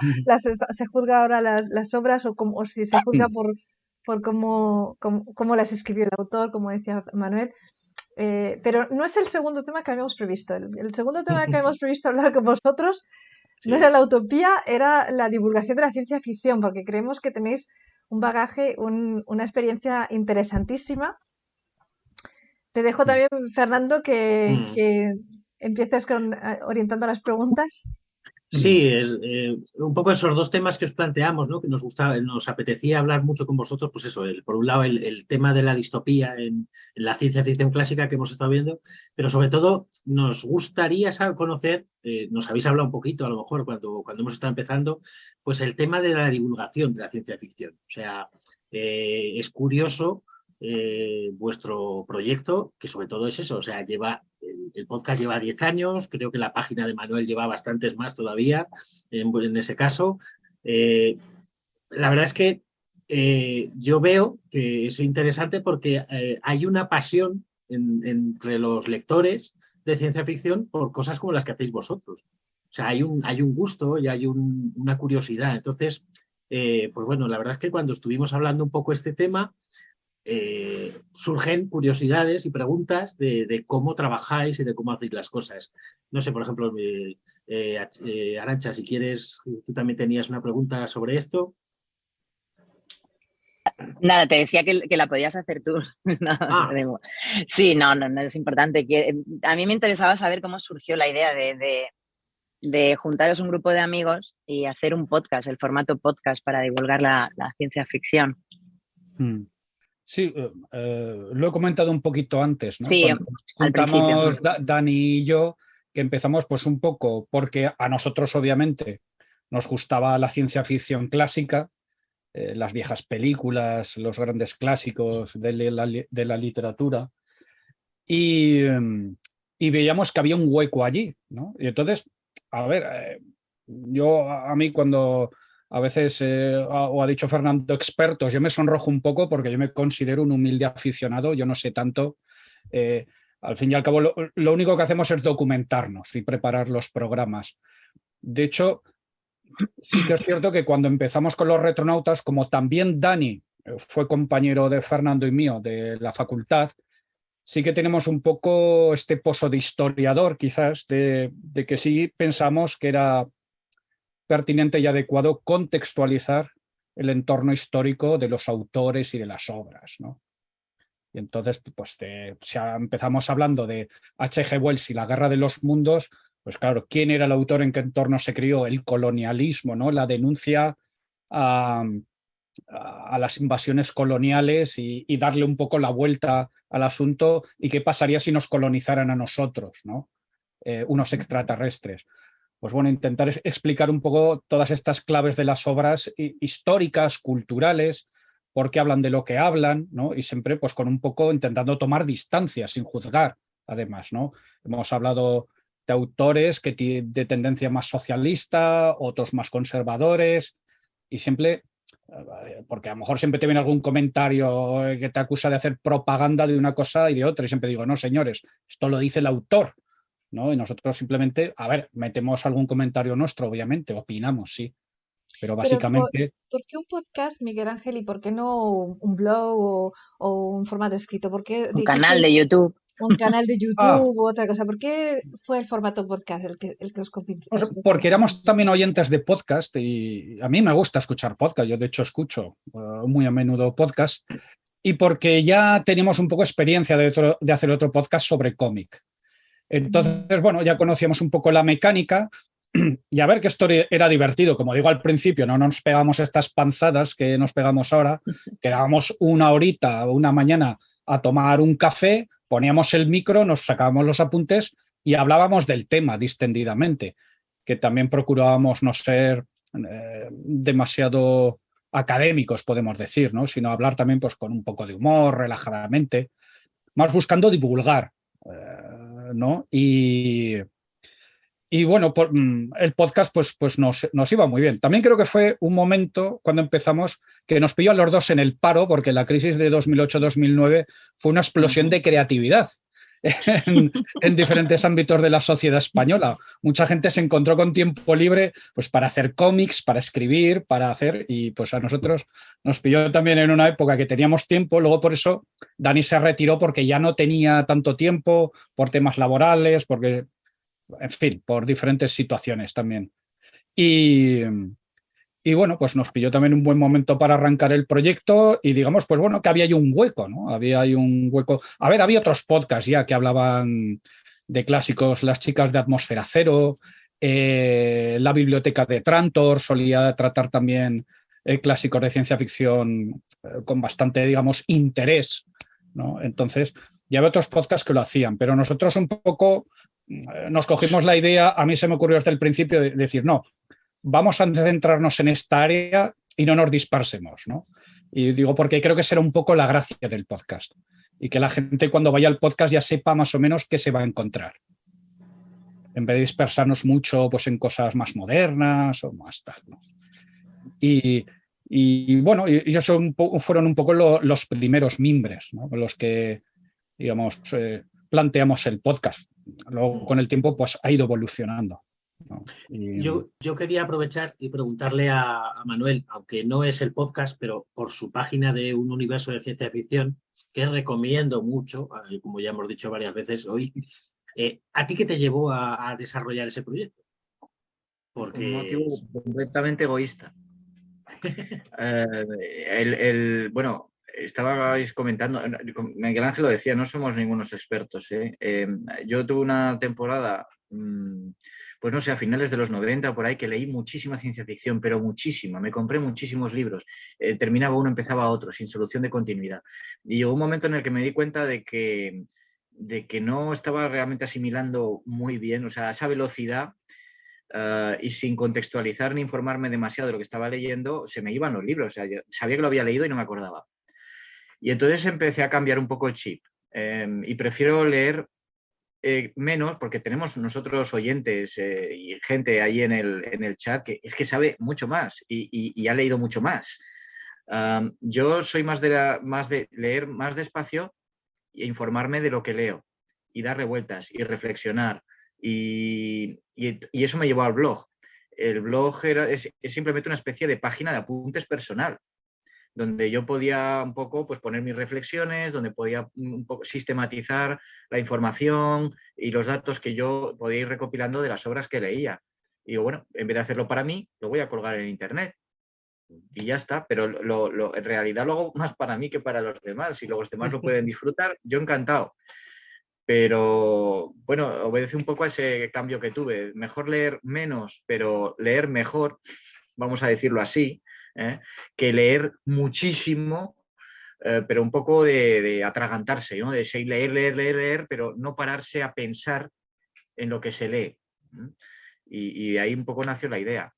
se juzga ahora las obras o si se juzga por cómo las escribió el autor, como decía Manuel. Pero no es el segundo tema que habíamos previsto. El segundo tema que habíamos previsto hablar con vosotros no era la utopía, era la divulgación de la ciencia ficción, porque creemos que tenéis un bagaje, una experiencia interesantísima. Te dejo también, Fernando, que empieces orientando las preguntas. Sí, un poco esos dos temas que os planteamos, ¿no? Que nos apetecía hablar mucho con vosotros, pues eso, por un lado el tema de la distopía en la ciencia ficción clásica que hemos estado viendo, pero sobre todo nos gustaría conocer, nos habéis hablado un poquito a lo mejor cuando hemos estado empezando, pues el tema de la divulgación de la ciencia ficción. O sea, es curioso vuestro proyecto, que sobre todo es eso, o sea, el podcast lleva 10 años, creo que la página de Manuel lleva bastantes más todavía, en ese caso. La verdad es que yo veo que es interesante porque hay una pasión entre los lectores de ciencia ficción por cosas como las que hacéis vosotros. O sea, hay un gusto y hay una curiosidad. Entonces, pues bueno, la verdad es que cuando estuvimos hablando un poco este tema, surgen curiosidades y preguntas de cómo trabajáis y de cómo hacéis las cosas. No sé, por ejemplo, Arantxa, si quieres, tú también tenías una pregunta sobre esto. Nada, te decía que la podías hacer tú. Sí, no es importante. A mí me interesaba saber cómo surgió la idea de juntaros un grupo de amigos y hacer un podcast, el formato podcast para divulgar la ciencia ficción. Sí, lo he comentado un poquito antes, ¿no? Sí, Cuando nos al principio. juntamos Dani y yo, que empezamos pues un poco porque a nosotros obviamente nos gustaba la ciencia ficción clásica, las viejas películas, los grandes clásicos de la literatura y veíamos que había un hueco allí, ¿no? Y entonces, a ver, a mí cuando a veces, o ha dicho Fernando, expertos, yo me sonrojo un poco porque yo me considero un humilde aficionado, yo no sé tanto. Al fin y al cabo, lo único que hacemos es documentarnos y preparar los programas. De hecho, sí que es cierto que cuando empezamos con los retronautas, como también Dani fue compañero de Fernando y mío de la facultad, sí que tenemos un poco este pozo de historiador, quizás, de que sí pensamos que era pertinente y adecuado contextualizar el entorno histórico de los autores y de las obras, ¿no? Y entonces, pues si empezamos hablando de H.G. Wells y la Guerra de los Mundos, pues claro, ¿quién era el autor, en qué entorno se crió? El colonialismo, ¿no? La denuncia a las invasiones coloniales y darle un poco la vuelta al asunto y qué pasaría si nos colonizaran a nosotros, ¿no? Unos extraterrestres. Pues bueno, intentar explicar un poco todas estas claves de las obras históricas, culturales, por qué hablan de lo que hablan, ¿no? Y siempre pues con un poco intentando tomar distancia, sin juzgar, además, ¿no? Hemos hablado de autores de tendencia más socialista, otros más conservadores, y siempre, porque a lo mejor siempre te viene algún comentario que te acusa de hacer propaganda de una cosa y de otra, y siempre digo, no, señores, esto lo dice el autor, ¿no? Y nosotros simplemente, a ver, metemos algún comentario nuestro, obviamente, opinamos, sí, pero básicamente... ¿por qué un podcast, Miguel Ángel, y por qué no un blog o un formato escrito? ¿Por qué Un canal de dijisteis YouTube. un canal de Ah, YouTube u otra cosa? ¿Por qué fue el formato podcast el que os convenció? pues porque éramos también oyentes de podcast y a mí me gusta escuchar podcast, yo de hecho escucho muy a menudo podcast, y porque ya teníamos un poco experiencia de hacer otro podcast sobre cómic. Entonces, bueno, ya conocíamos un poco la mecánica y a ver que esto era divertido. Como digo al principio, no nos pegamos estas panzadas que nos pegamos ahora, quedábamos una horita o una mañana a tomar un café, poníamos el micro, nos sacábamos los apuntes y hablábamos del tema distendidamente, que también procurábamos no ser demasiado académicos, podemos decir, ¿no? Sino hablar también pues, con un poco de humor, relajadamente, más buscando divulgar, ¿no? Y bueno, el podcast pues nos iba muy bien. También creo que fue un momento cuando empezamos que nos pilló a los dos en el paro, porque la crisis de 2008-2009 fue una explosión de creatividad en diferentes ámbitos de la sociedad española. Mucha gente se encontró con tiempo libre pues, para hacer cómics, para escribir, para hacer... Y pues a nosotros nos pilló también en una época que teníamos tiempo. Luego por eso Dani se retiró porque ya no tenía tanto tiempo por temas laborales, porque... En fin, por diferentes situaciones también. Y bueno, pues nos pilló también un buen momento para arrancar el proyecto y digamos, pues bueno, que había ahí un hueco, ¿no? Había ahí un hueco. A ver, había otros podcasts ya que hablaban de clásicos, Las chicas de Atmósfera Cero, la biblioteca de Trantor solía tratar también clásicos de ciencia ficción con bastante, digamos, interés, ¿no? Entonces, ya había otros podcasts que lo hacían, pero nosotros un poco nos cogimos la idea, a mí se me ocurrió desde el principio de decir, no, vamos a centrarnos en esta área y no nos dispersemos, ¿no? Y digo, porque creo que será un poco la gracia del podcast y que la gente cuando vaya al podcast ya sepa más o menos qué se va a encontrar. En vez de dispersarnos mucho pues, en cosas más modernas o más tal, ¿no? Y bueno, ellos fueron un poco los primeros mimbres, ¿no? Los que, digamos, planteamos el podcast. Luego, con el tiempo, pues ha ido evolucionando, ¿no? Yo quería aprovechar y preguntarle a Manuel, aunque no es el podcast, pero por su página de Un Universo de Ciencia Ficción, que recomiendo mucho, como ya hemos dicho varias veces hoy, ¿a ti qué te llevó a desarrollar ese proyecto? Porque... Un motivo completamente egoísta. Bueno, estabais comentando, Miguel Ángel lo decía, no somos ningunos expertos. Yo tuve una temporada, pues no sé, a finales de los 90 por ahí, que leí muchísima ciencia ficción, pero muchísima. Me compré muchísimos libros. Terminaba uno, empezaba otro, sin solución de continuidad. Y llegó un momento en el que me di cuenta de que no estaba realmente asimilando muy bien, o sea, esa velocidad. Y sin contextualizar ni informarme demasiado de lo que estaba leyendo, se me iban los libros. O sea, yo sabía que lo había leído y no me acordaba. Y entonces empecé a cambiar un poco el chip. Y prefiero leer menos, porque tenemos nosotros oyentes y gente ahí en el chat que es que sabe mucho más y ha leído mucho más. Yo soy más de leer más despacio e informarme de lo que leo y darle vueltas y reflexionar. Y eso me llevó al blog. El blog es simplemente una especie de página de apuntes personal, donde yo podía un poco pues, poner mis reflexiones, donde podía un poco sistematizar la información y los datos que yo podía ir recopilando de las obras que leía. Y digo, bueno, en vez de hacerlo para mí, lo voy a colgar en internet. Y ya está, pero en realidad lo hago más para mí que para los demás. Si los demás lo pueden disfrutar, yo encantado. Pero bueno, obedece un poco a ese cambio que tuve. Mejor leer menos, pero leer mejor, vamos a decirlo así, que leer muchísimo, pero un poco de atragantarse, ¿no? De seguir leer, pero no pararse a pensar en lo que se lee. Y de ahí un poco nació la idea.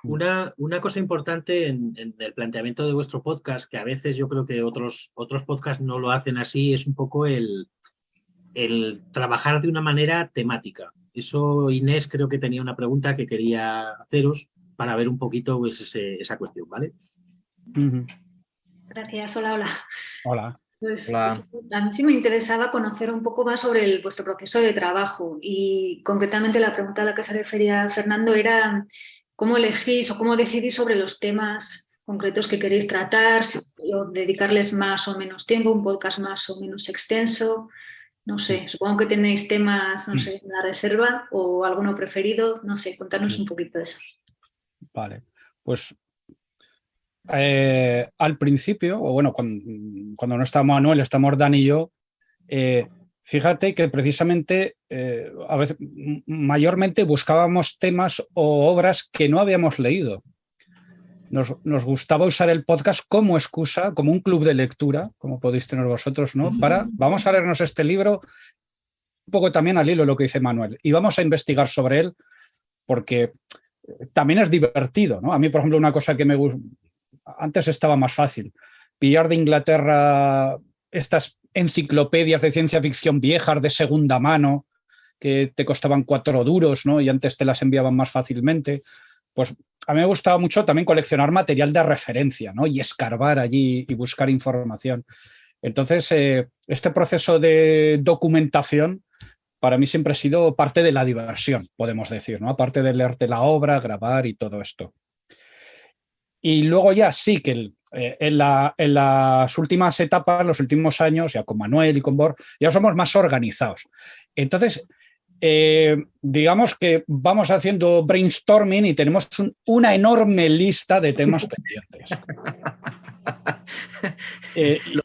Una cosa importante en el planteamiento de vuestro podcast, que a veces yo creo que otros podcasts no lo hacen así, es un poco el trabajar de una manera temática. Eso Inés creo que tenía una pregunta que quería haceros para ver un poquito pues, esa cuestión, ¿vale? Gracias, hola. Hola. Pues, Hola. a mí sí me interesaba conocer un poco más sobre vuestro proceso de trabajo y concretamente la pregunta a la que se refería Fernando era cómo elegís o cómo decidís sobre los temas concretos que queréis tratar, o dedicarles más o menos tiempo, un podcast más o menos extenso. No sé, supongo que tenéis temas, no sé, en la reserva o alguno preferido, no sé, contarnos un poquito de eso. Vale, pues al principio, o bueno, cuando no está Manuel, estamos Dani y yo, fíjate que precisamente a veces mayormente buscábamos temas o obras que no habíamos leído. Nos gustaba usar el podcast como excusa, como un club de lectura, como podéis tener vosotros, ¿no? Vamos a leernos este libro, un poco también al hilo de lo que dice Manuel, y vamos a investigar sobre él, porque también es divertido, ¿no? A mí, por ejemplo, una cosa que me gusta, antes estaba más fácil, pillar de Inglaterra estas enciclopedias de ciencia ficción viejas de segunda mano, que te costaban 4 duros, ¿no? Y antes te las enviaban más fácilmente. Pues a mí me gustaba mucho también coleccionar material de referencia, ¿no? Y escarbar allí y buscar información. Entonces, este proceso de documentación para mí siempre ha sido parte de la diversión, podemos decir, ¿no? Aparte de leerte la obra, grabar y todo esto. Y luego ya sí que en las últimas etapas, los últimos años, ya con Manuel y con Bor, ya somos más organizados. Entonces, digamos que vamos haciendo brainstorming y tenemos una enorme lista de temas pendientes.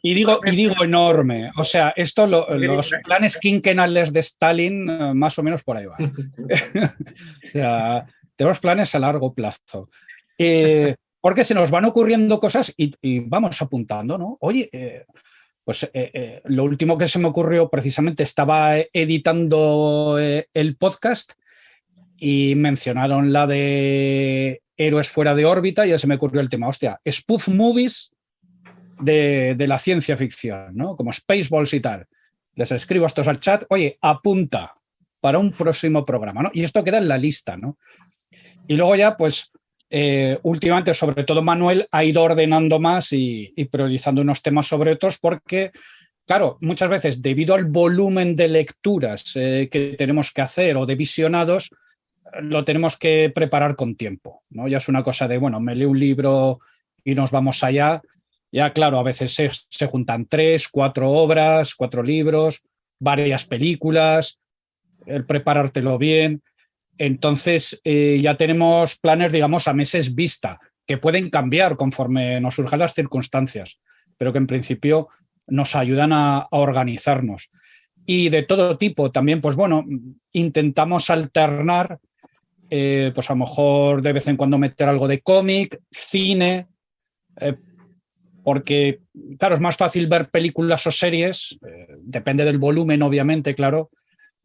Y digo enorme, o sea, esto los planes quinquenales de Stalin más o menos por ahí van. O sea, tenemos planes a largo plazo. Porque se nos van ocurriendo cosas y vamos apuntando, ¿no? Oye, pues lo último que se me ocurrió, precisamente estaba editando el podcast y mencionaron la de Héroes fuera de órbita y ya se me ocurrió el tema, hostia, spoof movies de la ciencia ficción, ¿no? Como Spaceballs y tal. Les escribo a estos al chat, oye, apunta para un próximo programa, ¿no? Y esto queda en la lista, ¿no? Y luego ya, pues, últimamente, sobre todo Manuel, ha ido ordenando más y priorizando unos temas sobre otros porque, claro, muchas veces, debido al volumen de lecturas que tenemos que hacer o de visionados, lo tenemos que preparar con tiempo, ¿no? Ya es una cosa de, bueno, me leo un libro y nos vamos allá. Ya, claro, a veces se juntan 3, 4 obras, 4 libros, varias películas, el preparártelo bien. Entonces, ya tenemos planes, digamos, a meses vista. que pueden cambiar conforme nos surjan las circunstancias, pero que en principio nos ayudan a organizarnos. Y de todo tipo también, pues bueno, intentamos alternar, pues a lo mejor de vez en cuando meter algo de cómic, cine, porque claro, es más fácil ver películas o series, depende del volumen obviamente, claro,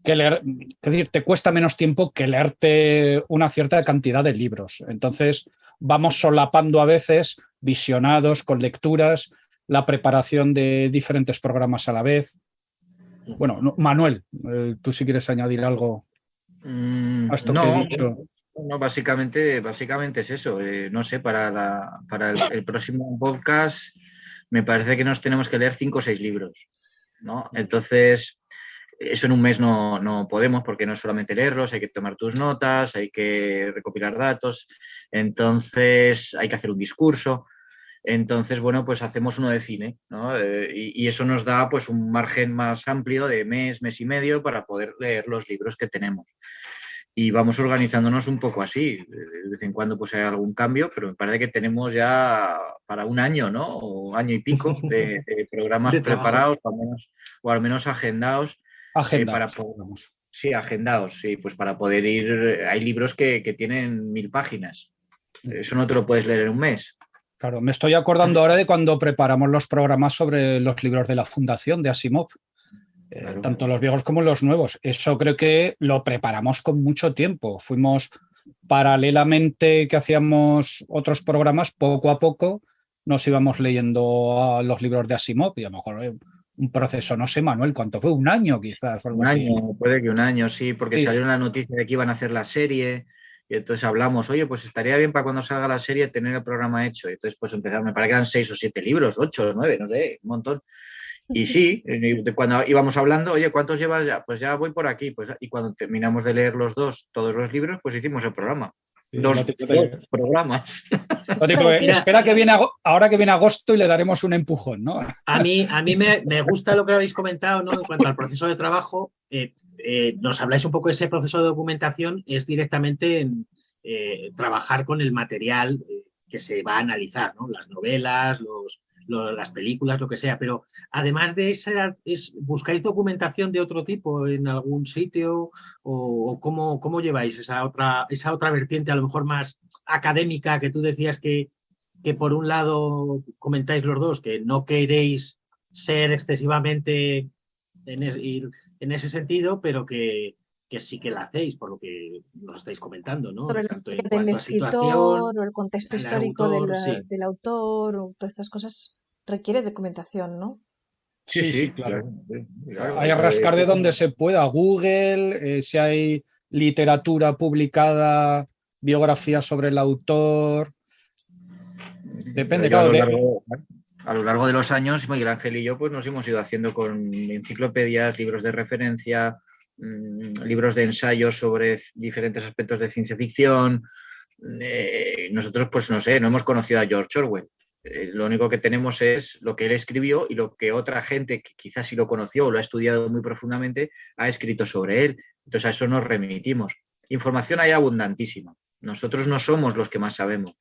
que leer, es decir, te cuesta menos tiempo que leerte una cierta cantidad de libros. Entonces vamos solapando a veces visionados con lecturas, la preparación de diferentes programas a la vez. Bueno, Manuel, tú si quieres añadir algo a esto que he dicho. No, básicamente es eso. No sé, para el próximo podcast me parece que nos tenemos que leer 5 o 6 libros, ¿no? Entonces, eso en un mes no podemos, porque no es solamente leerlos, hay que tomar tus notas, hay que recopilar datos, entonces hay que hacer un discurso. Entonces, bueno, pues hacemos uno de cine, ¿no? Y eso nos da pues un margen más amplio de mes y medio para poder leer los libros que tenemos. Y vamos organizándonos un poco así. De vez en cuando pues hay algún cambio, pero me parece que tenemos ya para un año, ¿no? O año y pico de programas de preparados, o al menos agendados. Agendados. Sí, agendados, sí, pues para poder ir. Hay libros que tienen 1000 páginas. Eso no te lo puedes leer en un mes. Claro, me estoy acordando ahora de cuando preparamos los programas sobre los libros de la Fundación de Asimov, claro. Tanto los viejos como los nuevos. Eso creo que lo preparamos con mucho tiempo. Fuimos paralelamente que hacíamos otros programas, poco a poco nos íbamos leyendo los libros de Asimov y a lo mejor un proceso, no sé, Manuel, ¿cuánto fue? ¿Un año quizás? Un año, puede que un año, sí, porque sí. Salió una noticia de que iban a hacer la serie. Y entonces hablamos, oye, pues estaría bien para cuando salga la serie tener el programa hecho. Y entonces pues empezamos, me parece que eran 6 o 7 libros, 8 o 9, no sé, un montón. Y sí, cuando íbamos hablando, oye, ¿cuántos llevas ya? Pues ya voy por aquí. Pues, y cuando terminamos de leer todos los libros, pues hicimos el programa. Sí, dos programas. Espera que viene ahora que viene agosto y le daremos un empujón, ¿no? A mí me gusta lo que habéis comentado, ¿no? En cuanto al proceso de trabajo, nos habláis un poco de ese proceso de documentación, es directamente en, trabajar con el material que se va a analizar, ¿no? Las novelas, las películas, lo que sea, pero además de esa, ¿buscáis documentación de otro tipo en algún sitio o cómo lleváis esa otra vertiente, a lo mejor más académica, que tú decías que por un lado comentáis los dos que no queréis ser excesivamente en ese sentido, pero que sí que la hacéis, por lo que nos estáis comentando, ¿no? Sobre tanto en del escritor o el contexto histórico del autor o todas estas cosas requiere documentación, ¿no? Sí, claro. Hay que rascar de donde se pueda. Google, si hay literatura publicada, biografía sobre el autor. Depende, claro. A lo largo de los años, Miguel Ángel y yo pues nos hemos ido haciendo con enciclopedias, libros de referencia, libros de ensayos sobre diferentes aspectos de ciencia ficción. Nosotros, pues no sé, no hemos conocido a George Orwell. Lo único que tenemos es lo que él escribió y lo que otra gente que quizás sí lo conoció o lo ha estudiado muy profundamente ha escrito sobre él. Entonces a eso nos remitimos. Información hay abundantísima. Nosotros no somos los que más sabemos.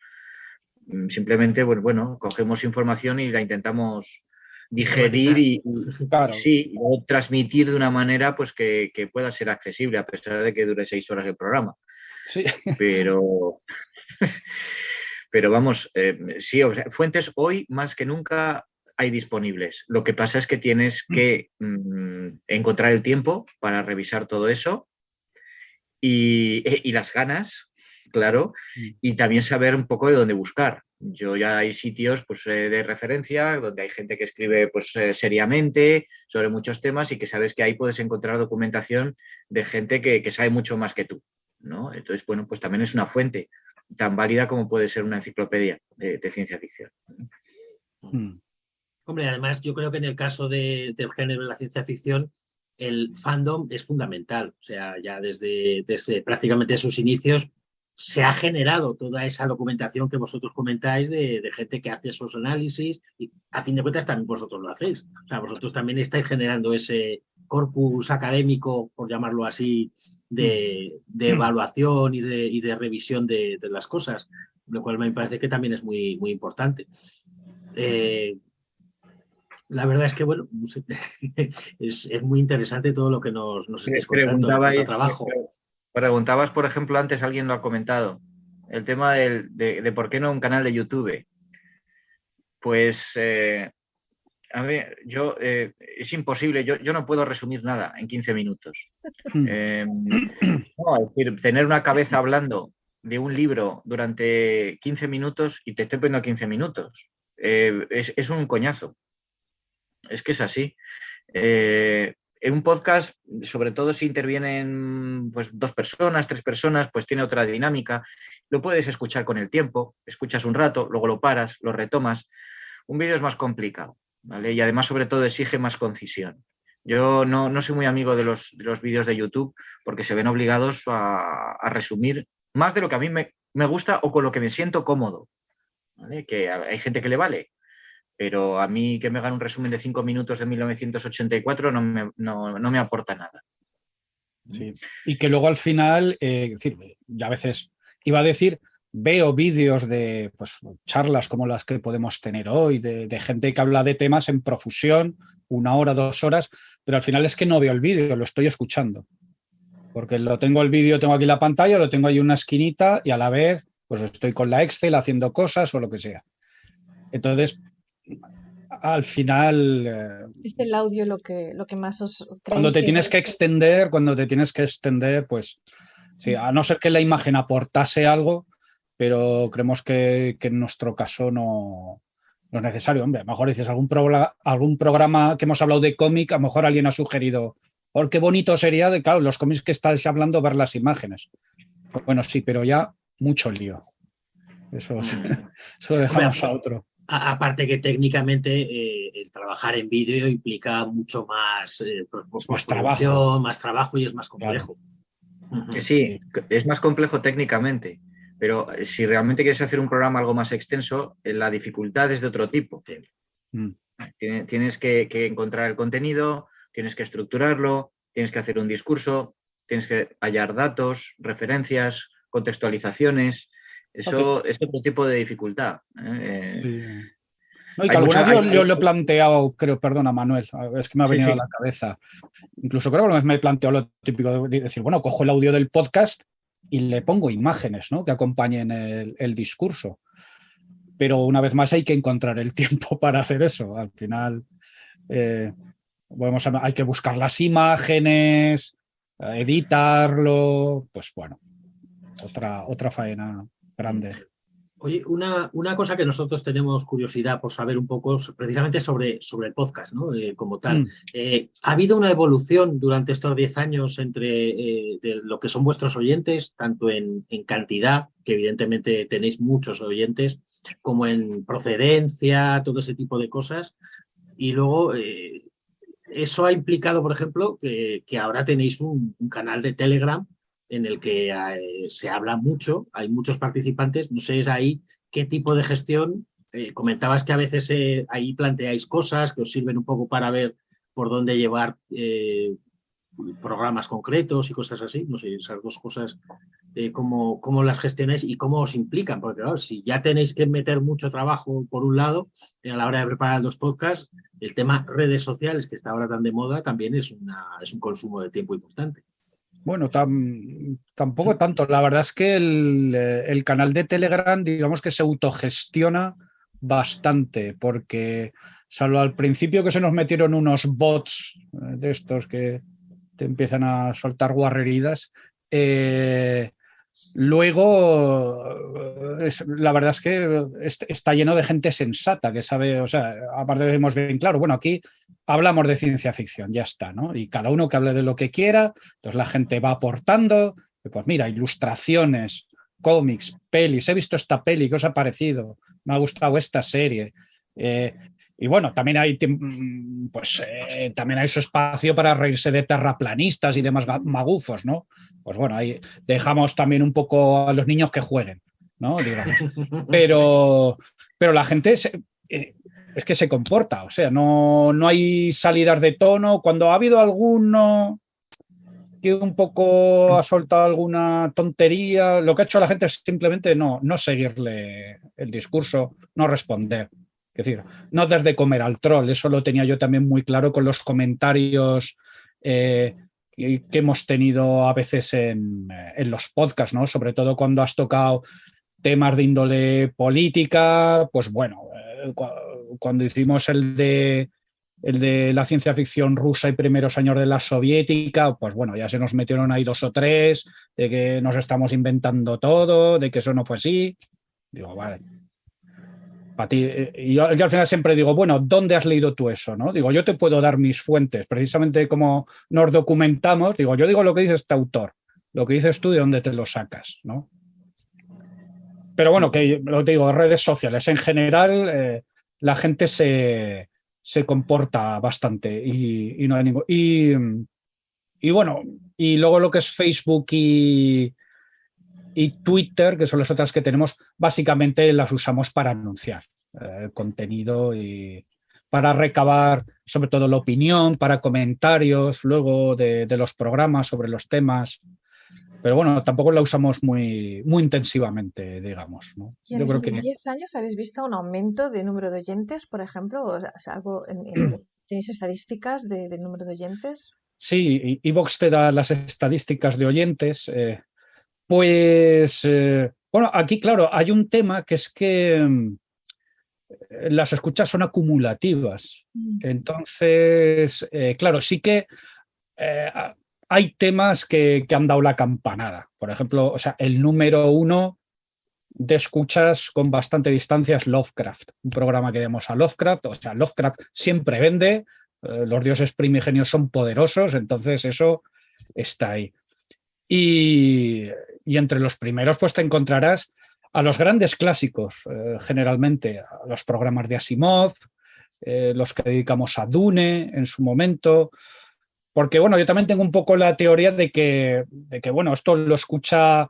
Simplemente, bueno, cogemos información y la intentamos digerir y claro. Sí, o transmitir de una manera pues que pueda ser accesible, a pesar de que dure 6 horas el programa. Sí. Pero vamos, sí, o sea, fuentes hoy más que nunca hay disponibles. Lo que pasa es que tienes que encontrar el tiempo para revisar todo eso y las ganas, claro, y también saber un poco de dónde buscar. Yo ya hay sitios pues, de referencia donde hay gente que escribe pues, seriamente sobre muchos temas y que sabes que ahí puedes encontrar documentación de gente que sabe mucho más que tú, ¿no? Entonces, bueno, pues también es una fuente tan válida como puede ser una enciclopedia de ciencia ficción. Hombre, además yo creo que en el caso del género de la ciencia ficción el fandom es fundamental. O sea, ya desde prácticamente sus inicios se ha generado toda esa documentación que vosotros comentáis de gente que hace esos análisis y a fin de cuentas también vosotros lo hacéis. O sea, vosotros también estáis generando ese corpus académico, por llamarlo así, de evaluación y de revisión de las cosas. lo cual me parece que también es muy, muy importante. La verdad es que, bueno, no sé, es muy interesante todo lo que nos estáis contando en cuanto a trabajo. Preguntabas, por ejemplo, antes alguien lo ha comentado, el tema de por qué no un canal de YouTube. Pues, a ver, es imposible, yo no puedo resumir nada en 15 minutos. No, es decir, tener una cabeza hablando de un libro durante 15 minutos y te estoy poniendo 15 minutos. Es un coñazo. Es que es así. En un podcast, sobre todo si intervienen pues, 2 personas, 3 personas, pues tiene otra dinámica. Lo puedes escuchar con el tiempo, escuchas un rato, luego lo paras, lo retomas. Un vídeo es más complicado, ¿vale? Y además, sobre todo, exige más concisión. Yo no soy muy amigo de los vídeos de YouTube porque se ven obligados a resumir más de lo que a mí me gusta o con lo que me siento cómodo, ¿vale? Que hay gente que le vale. Pero a mí que me hagan un resumen de 5 minutos de 1984 no me aporta nada. Sí. Y que luego al final, decir, ya a veces iba a decir, veo vídeos de pues, charlas como las que podemos tener hoy, de gente que habla de temas en profusión, 1 hora, 2 horas, pero al final es que no veo el vídeo, lo estoy escuchando. Porque tengo el vídeo, tengo aquí la pantalla, lo tengo ahí en una esquinita y a la vez pues estoy con la Excel haciendo cosas o lo que sea. Entonces, al final... es el audio lo que más os creéis. Cuando te tienes que extender, pues sí, a no ser que la imagen aportase algo, pero creemos que en nuestro caso no es necesario. Hombre, a lo mejor dices algún programa que hemos hablado de cómic, a lo mejor alguien ha sugerido, oh, qué bonito sería de, claro, los cómics que estáis hablando, ver las imágenes. Bueno, sí, pero ya mucho lío. Eso lo dejamos a otro. Aparte que técnicamente el trabajar en vídeo implica mucho más, más trabajo y es más complejo. Claro. Que sí, es más complejo técnicamente, pero si realmente quieres hacer un programa algo más extenso, la dificultad es de otro tipo. Tienes que encontrar el contenido, tienes que estructurarlo, tienes que hacer un discurso, tienes que hallar datos, referencias, contextualizaciones. Eso es otro tipo de dificultad. Sí. No, y que alguna vez yo lo he planteado, creo, perdona Manuel, es que me ha venido a la cabeza. Incluso creo que una vez me he planteado lo típico de decir, bueno, cojo el audio del podcast y le pongo imágenes, ¿no?, que acompañen el discurso. Pero una vez más hay que encontrar el tiempo para hacer eso. Al final hay que buscar las imágenes, editarlo, pues bueno, otra faena grande. Oye, una cosa que nosotros tenemos curiosidad por saber un poco precisamente sobre el podcast, ¿no? Como tal. ¿Ha habido una evolución durante estos 10 años entre de lo que son vuestros oyentes, tanto en cantidad, que evidentemente tenéis muchos oyentes, como en procedencia, todo ese tipo de cosas? Y luego, eso ha implicado, por ejemplo, que ahora tenéis un canal de Telegram en el que se habla mucho, hay muchos participantes, no sé, es ahí qué tipo de gestión. Comentabas que a veces ahí planteáis cosas que os sirven un poco para ver por dónde llevar programas concretos y cosas así, no sé, esas 2 cosas, cómo las gestionáis y cómo os implican, porque claro, si ya tenéis que meter mucho trabajo por un lado, a la hora de preparar los podcasts, el tema redes sociales, que está ahora tan de moda, también es un consumo de tiempo importante. Bueno, tampoco tanto. La verdad es que el canal de Telegram, digamos que se autogestiona bastante, porque salvo al principio que se nos metieron unos bots de estos que te empiezan a soltar guarreridas, luego la verdad es que está lleno de gente sensata que sabe, o sea, aparte vemos bien claro, bueno, aquí hablamos de ciencia ficción, ya está, ¿no? Y cada uno que hable de lo que quiera, entonces la gente va aportando, pues mira, ilustraciones, cómics, pelis, he visto esta peli, ¿qué os ha parecido? Me ha gustado esta serie. Y bueno, también hay su espacio para reírse de terraplanistas y demás magufos, ¿no? Pues bueno, ahí dejamos también un poco a los niños que jueguen, ¿no? Digamos. Pero la gente es que se comporta, o sea, no hay salidas de tono. Cuando ha habido alguno que un poco ha soltado alguna tontería. Lo que ha hecho la gente es simplemente no seguirle el discurso, no responder. Es decir, no desde comer al troll. Eso lo tenía yo también muy claro con los comentarios que hemos tenido a veces en los podcasts, ¿no? Sobre todo cuando has tocado temas de índole política, pues bueno, cuando hicimos el de la ciencia ficción rusa y primeros años de la soviética, pues bueno, ya se nos metieron ahí 2 o 3 de que nos estamos inventando todo, de que eso no fue así. Digo, vale. Para ti, y yo al final siempre digo, bueno, ¿dónde has leído tú eso? ¿No? Digo, yo te puedo dar mis fuentes, precisamente como nos documentamos, digo, yo digo lo que dice este autor, lo que dices tú, ¿de dónde te lo sacas? ¿No? Pero bueno, que lo que digo, redes sociales en general, la gente se comporta bastante y no hay ningún. Y bueno, y luego lo que es Facebook y Twitter, que son las otras que tenemos, básicamente las usamos para anunciar contenido y para recabar sobre todo la opinión, para comentarios luego de los programas sobre los temas. Pero bueno, tampoco la usamos muy intensivamente, digamos, ¿no? ¿Y en Yo creo estos que 10 años habéis visto un aumento de número de oyentes, por ejemplo? ¿O sea, algo ¿tenéis estadísticas del número de oyentes? sí, iVoox te da las estadísticas de oyentes. Pues, bueno, aquí, claro, hay un tema que es que las escuchas son acumulativas. Entonces, claro, sí que eh, hay temas que han dado la campanada. Por ejemplo, o sea, el número 1 de escuchas con bastante distancia es Lovecraft, un programa que demos a Lovecraft. O sea, Lovecraft siempre vende, los dioses primigenios son poderosos, entonces eso está ahí. Y entre los primeros, pues te encontrarás a los grandes clásicos, generalmente, a los programas de Asimov, los que dedicamos a Dune en su momento. Porque, bueno, yo también tengo un poco la teoría de que bueno, esto lo escucha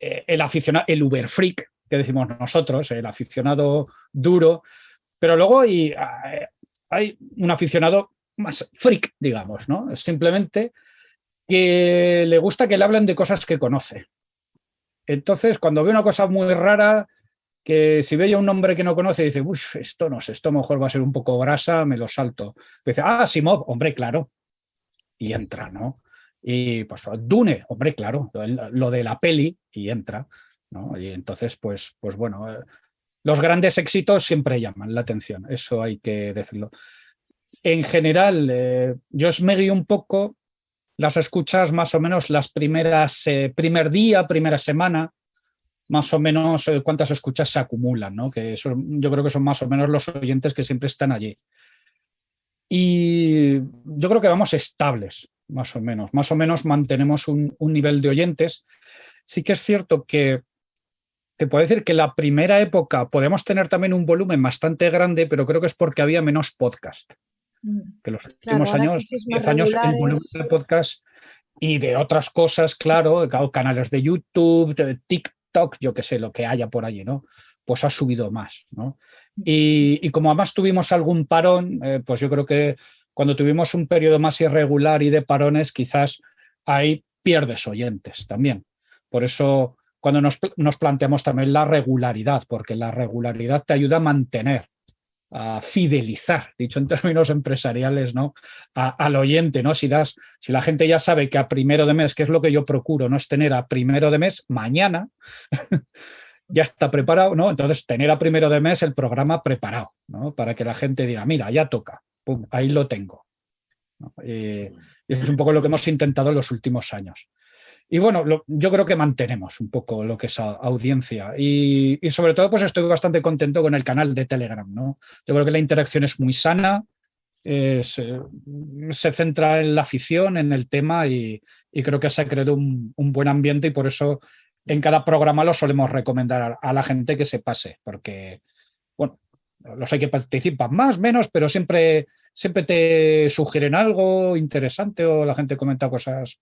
el aficionado, el Uber freak, que decimos nosotros, el aficionado duro, pero luego hay un aficionado más freak, digamos, ¿no? Simplemente que le gusta que le hablen de cosas que conoce. Entonces, cuando ve una cosa muy rara, que si ve a un nombre que no conoce, dice, uy, esto no sé, esto mejor va a ser un poco grasa, me lo salto. Y dice, Asimov, hombre, claro. Y entra, ¿no? Y pues Dune, hombre, claro, lo de la peli, y entra, ¿no? Y entonces, pues bueno, los grandes éxitos siempre llaman la atención, eso hay que decirlo. En general, yo os me guío un poco las escuchas más o menos las primeras, primer día, primera semana, más o menos cuántas escuchas se acumulan, ¿no? Que eso, yo creo que son más o menos los oyentes que siempre están allí. Y yo creo que vamos estables, más o menos. Más o menos mantenemos un nivel de oyentes. Sí que es cierto que te puedo decir que la primera época podemos tener también un volumen bastante grande, pero creo que es porque había menos podcast. Que los Claro, últimos ahora que años, sois más 10 años, el volumen regulares. de podcast y de otras cosas, claro, canales de YouTube, de TikTok, yo qué sé, lo que haya por allí, ¿no? Pues ha subido más, ¿no? Y como además tuvimos algún parón, pues yo creo que cuando tuvimos un periodo más irregular y de parones, quizás ahí pierdes oyentes también. Por eso, cuando nos planteamos también la regularidad, porque la regularidad te ayuda a mantener, a fidelizar, dicho en términos empresariales, ¿no? Al oyente, ¿no? Si la gente ya sabe que a primero de mes, que es lo que yo procuro, no es tener a primero de mes, mañana ya está preparado, ¿no? Entonces, tener a primero de mes el programa preparado, ¿no? Para que la gente diga, mira, ya toca, pum, ahí lo tengo, ¿no? Y eso es un poco lo que hemos intentado en los últimos años. Y bueno, yo creo que mantenemos un poco lo que es audiencia y sobre todo pues estoy bastante contento con el canal de Telegram, ¿no? Yo creo que la interacción es muy sana, se centra en la afición, en el tema y creo que se ha creado un buen ambiente y por eso en cada programa lo solemos recomendar a la gente que se pase, porque, bueno, los hay que participan más, menos, pero siempre te sugieren algo interesante o la gente comenta cosas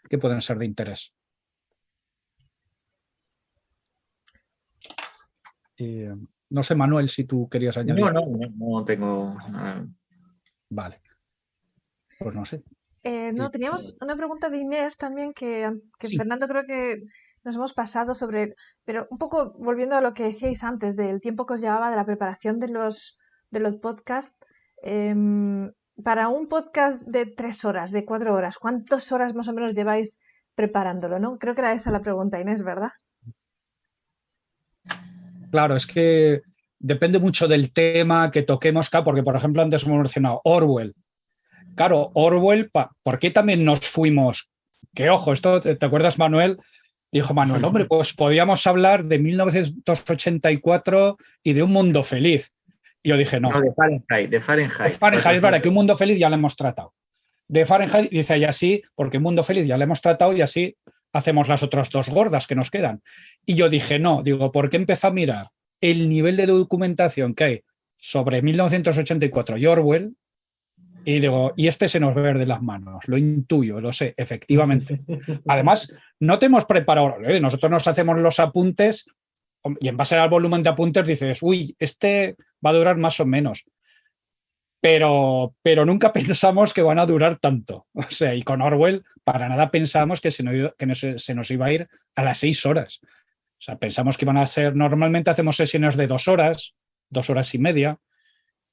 que pueden ser de interés. No sé, Manuel, si tú querías añadir. No tengo nada. Vale. Pues no sé. No, teníamos una pregunta de Inés también que Sí. Fernando creo que nos hemos pasado sobre, pero un poco volviendo a lo que decíais antes del tiempo que os llevaba de la preparación de los podcasts. Para un podcast de 3 horas, de 4 horas, ¿cuántas horas más o menos lleváis preparándolo, no? Creo que era esa la pregunta, Inés, ¿verdad? Claro, es que depende mucho del tema que toquemos acá, porque, por ejemplo, antes hemos mencionado Orwell. Claro, Orwell, ¿por qué también nos fuimos? Que ojo, esto, ¿te acuerdas, Manuel? Dijo Manuel, hombre, pues podíamos hablar de 1984 y de Un Mundo Feliz. Y yo dije, no. No, de Fahrenheit. De Fahrenheit, es verdad que Un Mundo Feliz ya lo hemos tratado. De Fahrenheit dice, y así, porque Un Mundo Feliz ya lo hemos tratado y así hacemos las otras dos gordas que nos quedan. Y yo dije, no, digo, ¿por qué empezó a mirar el nivel de documentación que hay sobre 1984 y Orwell? Y digo, y este se nos ve de las manos, lo intuyo, lo sé, efectivamente. Además, no te hemos preparado, nosotros nos hacemos los apuntes y en base al volumen de apuntes dices, uy, este va a durar más o menos. Pero nunca pensamos que van a durar tanto. O sea, y con Orwell para nada pensamos que se nos iba a ir a las 6 horas. O sea, pensamos que iban a ser, normalmente hacemos sesiones de 2 horas, 2 horas y media,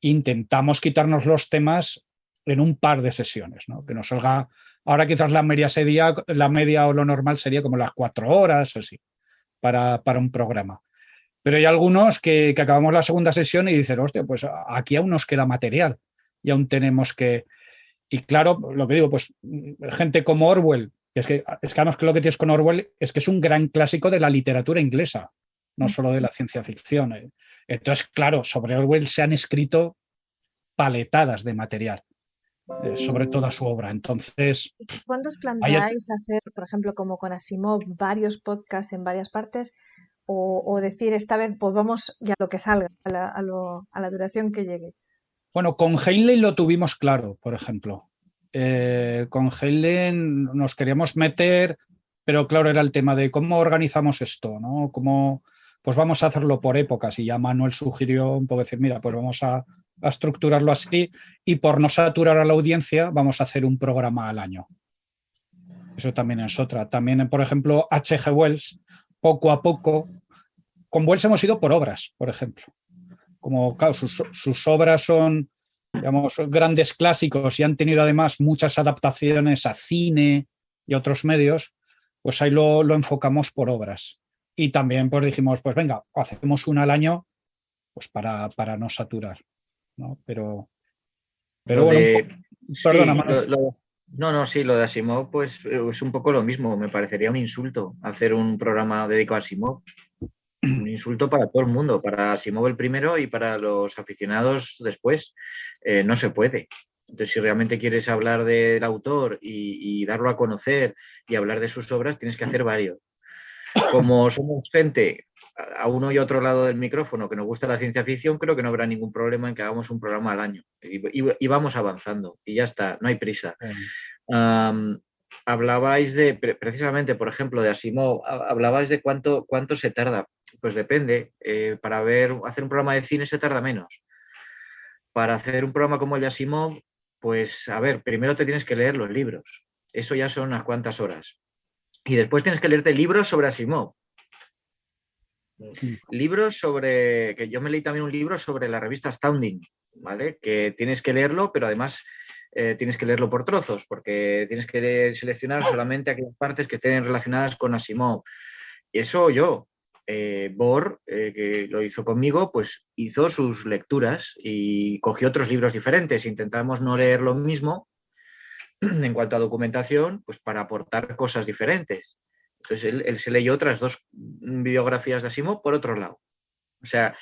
intentamos quitarnos los temas en un par de sesiones, ¿no? Que nos salga, ahora quizás la media o lo normal sería como las 4 horas, así, para un programa. Pero hay algunos que acabamos la segunda sesión y dicen, hostia, pues aquí aún nos queda material y aún tenemos que... Y claro, lo que digo, pues gente como Orwell, es que además que lo que tienes con Orwell es que es un gran clásico de la literatura inglesa, no solo de la ciencia ficción. Entonces, claro, sobre Orwell se han escrito paletadas de material sobre toda su obra. Entonces, ¿Cuándo os planteáis hacer, por ejemplo, como con Asimov, varios podcasts en varias partes? O decir, esta vez, pues vamos ya a lo que salga, a la duración que llegue. Bueno, con Heinlein lo tuvimos claro, por ejemplo. Con Heinlein nos queríamos meter, pero claro, era el tema de cómo organizamos esto, ¿no? Cómo, pues vamos a hacerlo por épocas. Y ya Manuel sugirió un poco decir, mira, pues vamos a estructurarlo así y por no saturar a la audiencia vamos a hacer un programa al año. Eso también es otra. También, por ejemplo, H.G. Wells, poco a poco, con Wells hemos ido por obras, por ejemplo. Como, claro, sus obras son, digamos, grandes clásicos y han tenido además muchas adaptaciones a cine y otros medios, pues ahí lo enfocamos por obras. Y también pues dijimos, pues venga, hacemos una al año pues para no saturar, ¿no? Pero bueno, perdona, Manuel. Sí, lo de Asimov pues es un poco lo mismo. Me parecería un insulto hacer un programa dedicado a Asimov. Un insulto para todo el mundo, para Asimov el primero y para los aficionados después. No se puede. Entonces, si realmente quieres hablar del autor y darlo a conocer y hablar de sus obras, tienes que hacer varios. Como somos gente a uno y otro lado del micrófono que nos gusta la ciencia ficción, creo que no habrá ningún problema en que hagamos un programa al año. Y vamos avanzando. Y ya está, no hay prisa. Hablabais de, precisamente, por ejemplo, de Asimov, hablabais de cuánto se tarda. Pues depende. Para hacer un programa de cine se tarda menos. Para hacer un programa como el de Asimov, pues a ver, primero te tienes que leer los libros. Eso ya son unas cuantas horas. Y después tienes que leerte libros sobre Asimov. Libros sobre, que yo me leí también un libro sobre la revista Astounding, ¿vale? Que tienes que leerlo, pero además tienes que leerlo por trozos, porque tienes que seleccionar solamente aquellas partes que estén relacionadas con Asimov. Y eso yo. Bohr, que lo hizo conmigo, pues hizo sus lecturas y cogió otros libros diferentes. Intentamos no leer lo mismo en cuanto a documentación, pues para aportar cosas diferentes. Entonces él se leyó otras 2 biografías de Asimov por otro lado. O sea,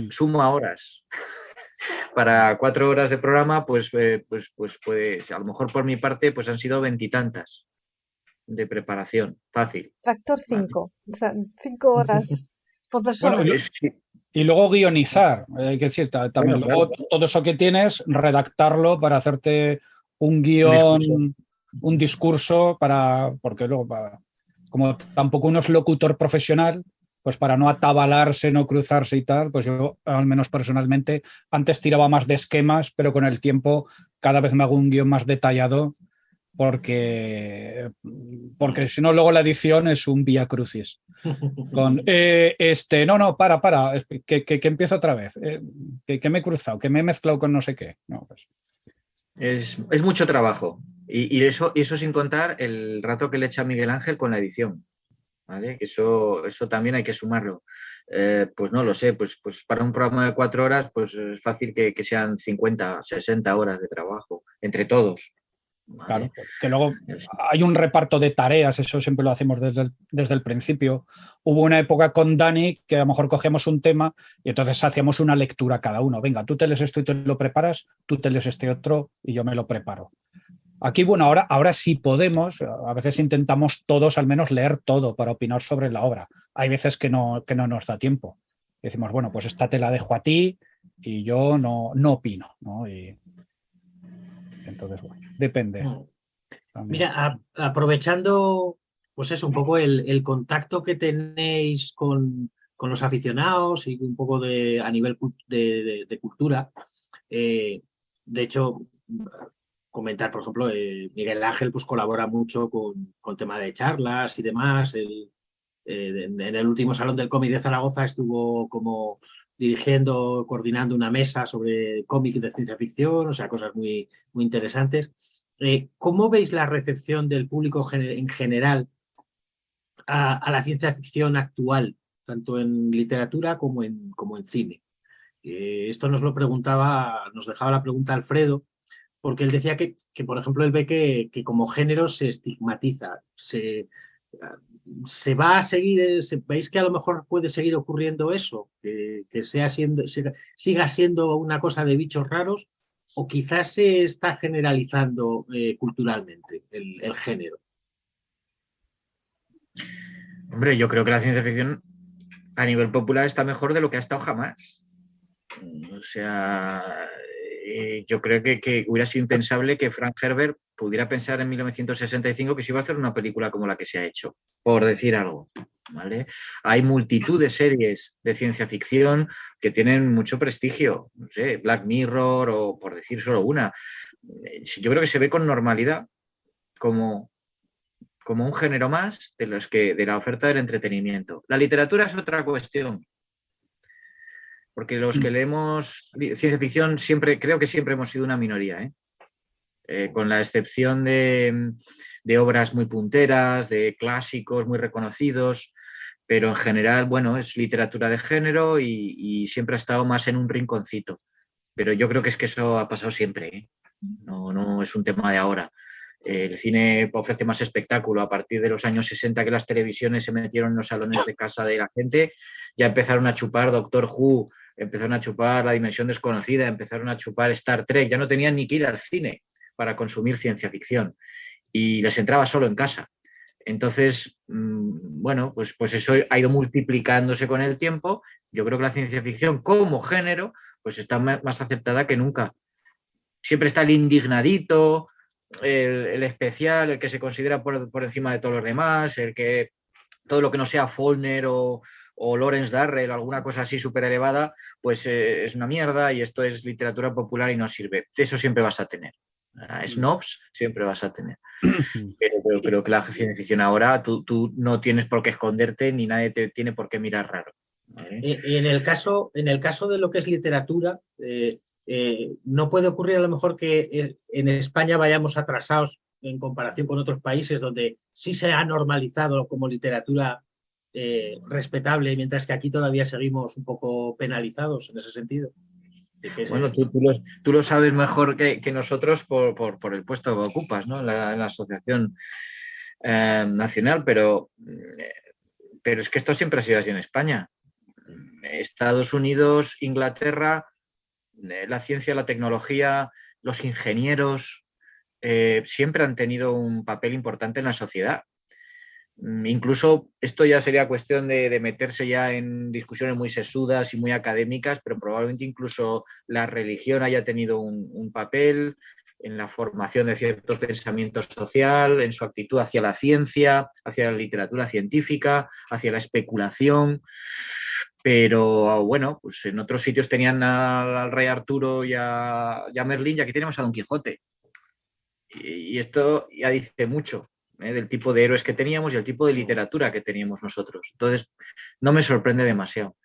suma horas. Para 4 horas de programa, pues a lo mejor por mi parte, pues han sido 20 y tantas de preparación, fácil. Factor 5, o sea, 5 horas por persona. Bueno, y luego guionizar, hay que decir, también Bueno, luego claro. todo eso que tienes, redactarlo para hacerte un guión, un discurso porque luego, como tampoco uno es locutor profesional, pues para no atabalarse, no cruzarse y tal, pues yo, al menos personalmente, antes tiraba más de esquemas, pero con el tiempo cada vez me hago un guión más detallado porque si no luego la edición es un vía crucis. Con no, para, que empiezo otra vez, que me he cruzado, que me he mezclado con no sé qué. No, pues. Es mucho trabajo y eso sin contar el rato que le echa Miguel Ángel con la edición, ¿vale? Que eso también hay que sumarlo. Pues no lo sé, pues para un programa de 4 horas pues es fácil que sean 50, 60 horas de trabajo entre todos. ¿Vale? Claro, que luego hay un reparto de tareas, eso siempre lo hacemos desde el principio. Hubo una época con Dani que a lo mejor cogemos un tema y entonces hacíamos una lectura cada uno. Venga, tú te lees esto y te lo preparas, tú te lees este otro y yo me lo preparo. Aquí, bueno, ahora sí podemos, a veces intentamos todos al menos leer todo para opinar sobre la obra. Hay veces que no nos da tiempo. Decimos, bueno, pues esta te la dejo a ti y yo no opino, ¿no? Y entonces, bueno, depende. Mira, aprovechando, pues eso, un poco el contacto que tenéis con los aficionados y un poco a nivel de cultura. De hecho, comentar, por ejemplo, Miguel Ángel pues colabora mucho con tema de charlas y demás. En el último Salón del Cómic de Zaragoza estuvo como dirigiendo, coordinando una mesa sobre cómic de ciencia ficción, o sea, cosas muy, muy interesantes. ¿Cómo veis la recepción del público en general a la ciencia ficción actual, tanto en literatura como en cine? Esto nos dejaba la pregunta Alfredo, porque él decía que por ejemplo, él ve que como género se estigmatiza, se va a seguir, ¿veis que a lo mejor puede seguir ocurriendo eso? Que siga siendo una cosa de bichos raros, o quizás se está generalizando culturalmente el género. Hombre, yo creo que la ciencia ficción a nivel popular está mejor de lo que ha estado jamás. O sea, yo creo que hubiera sido impensable que Frank Herbert pudiera pensar en 1965 que se iba a hacer una película como la que se ha hecho, por decir algo. ¿Vale? Hay multitud de series de ciencia ficción que tienen mucho prestigio, no sé, Black Mirror o por decir solo una. Yo creo que se ve con normalidad como un género más de la oferta del entretenimiento. La literatura es otra cuestión, porque los que leemos ciencia ficción creo que siempre hemos sido una minoría, con la excepción de obras muy punteras, de clásicos muy reconocidos, pero en general, bueno, es literatura de género y siempre ha estado más en un rinconcito. Pero yo creo que eso ha pasado siempre, no es un tema de ahora. El cine ofrece más espectáculo. A partir de los años 60, que las televisiones se metieron en los salones de casa de la gente, ya empezaron a chupar Doctor Who, empezaron a chupar La Dimensión Desconocida, empezaron a chupar Star Trek. Ya no tenían ni que ir al cine para consumir ciencia ficción y les entraba solo en casa. Entonces, bueno, pues eso ha ido multiplicándose con el tiempo. Yo creo que la ciencia ficción como género pues está más aceptada que nunca. Siempre está el indignadito, el especial, el que se considera por encima de todos los demás, el que todo lo que no sea Faulkner o Lawrence Darrell, alguna cosa así súper elevada, pues es una mierda y esto es literatura popular y no sirve. Eso siempre vas a tener. Snobs siempre vas a tener. Pero creo que la ciencia ficción ahora tú no tienes por qué esconderte ni nadie te tiene por qué mirar raro. ¿Vale? En el caso de lo que es literatura, no puede ocurrir a lo mejor que en España vayamos atrasados en comparación con otros países donde sí se ha normalizado como literatura respetable, mientras que aquí todavía seguimos un poco penalizados en ese sentido. Bueno, tú lo sabes mejor que nosotros por el puesto que ocupas, ¿no? en la asociación nacional, pero es que esto siempre ha sido así en España. Estados Unidos, Inglaterra, la ciencia, la tecnología, los ingenieros siempre han tenido un papel importante en la sociedad. Incluso esto ya sería cuestión de meterse ya en discusiones muy sesudas y muy académicas, pero probablemente incluso la religión haya tenido un papel en la formación de cierto pensamiento social, en su actitud hacia la ciencia, hacia la literatura científica, hacia la especulación. Pero bueno, pues en otros sitios tenían al rey Arturo y a Merlín, y aquí tenemos a Don Quijote. Y esto ya dice mucho del tipo de héroes que teníamos y el tipo de literatura que teníamos nosotros. Entonces, no me sorprende demasiado.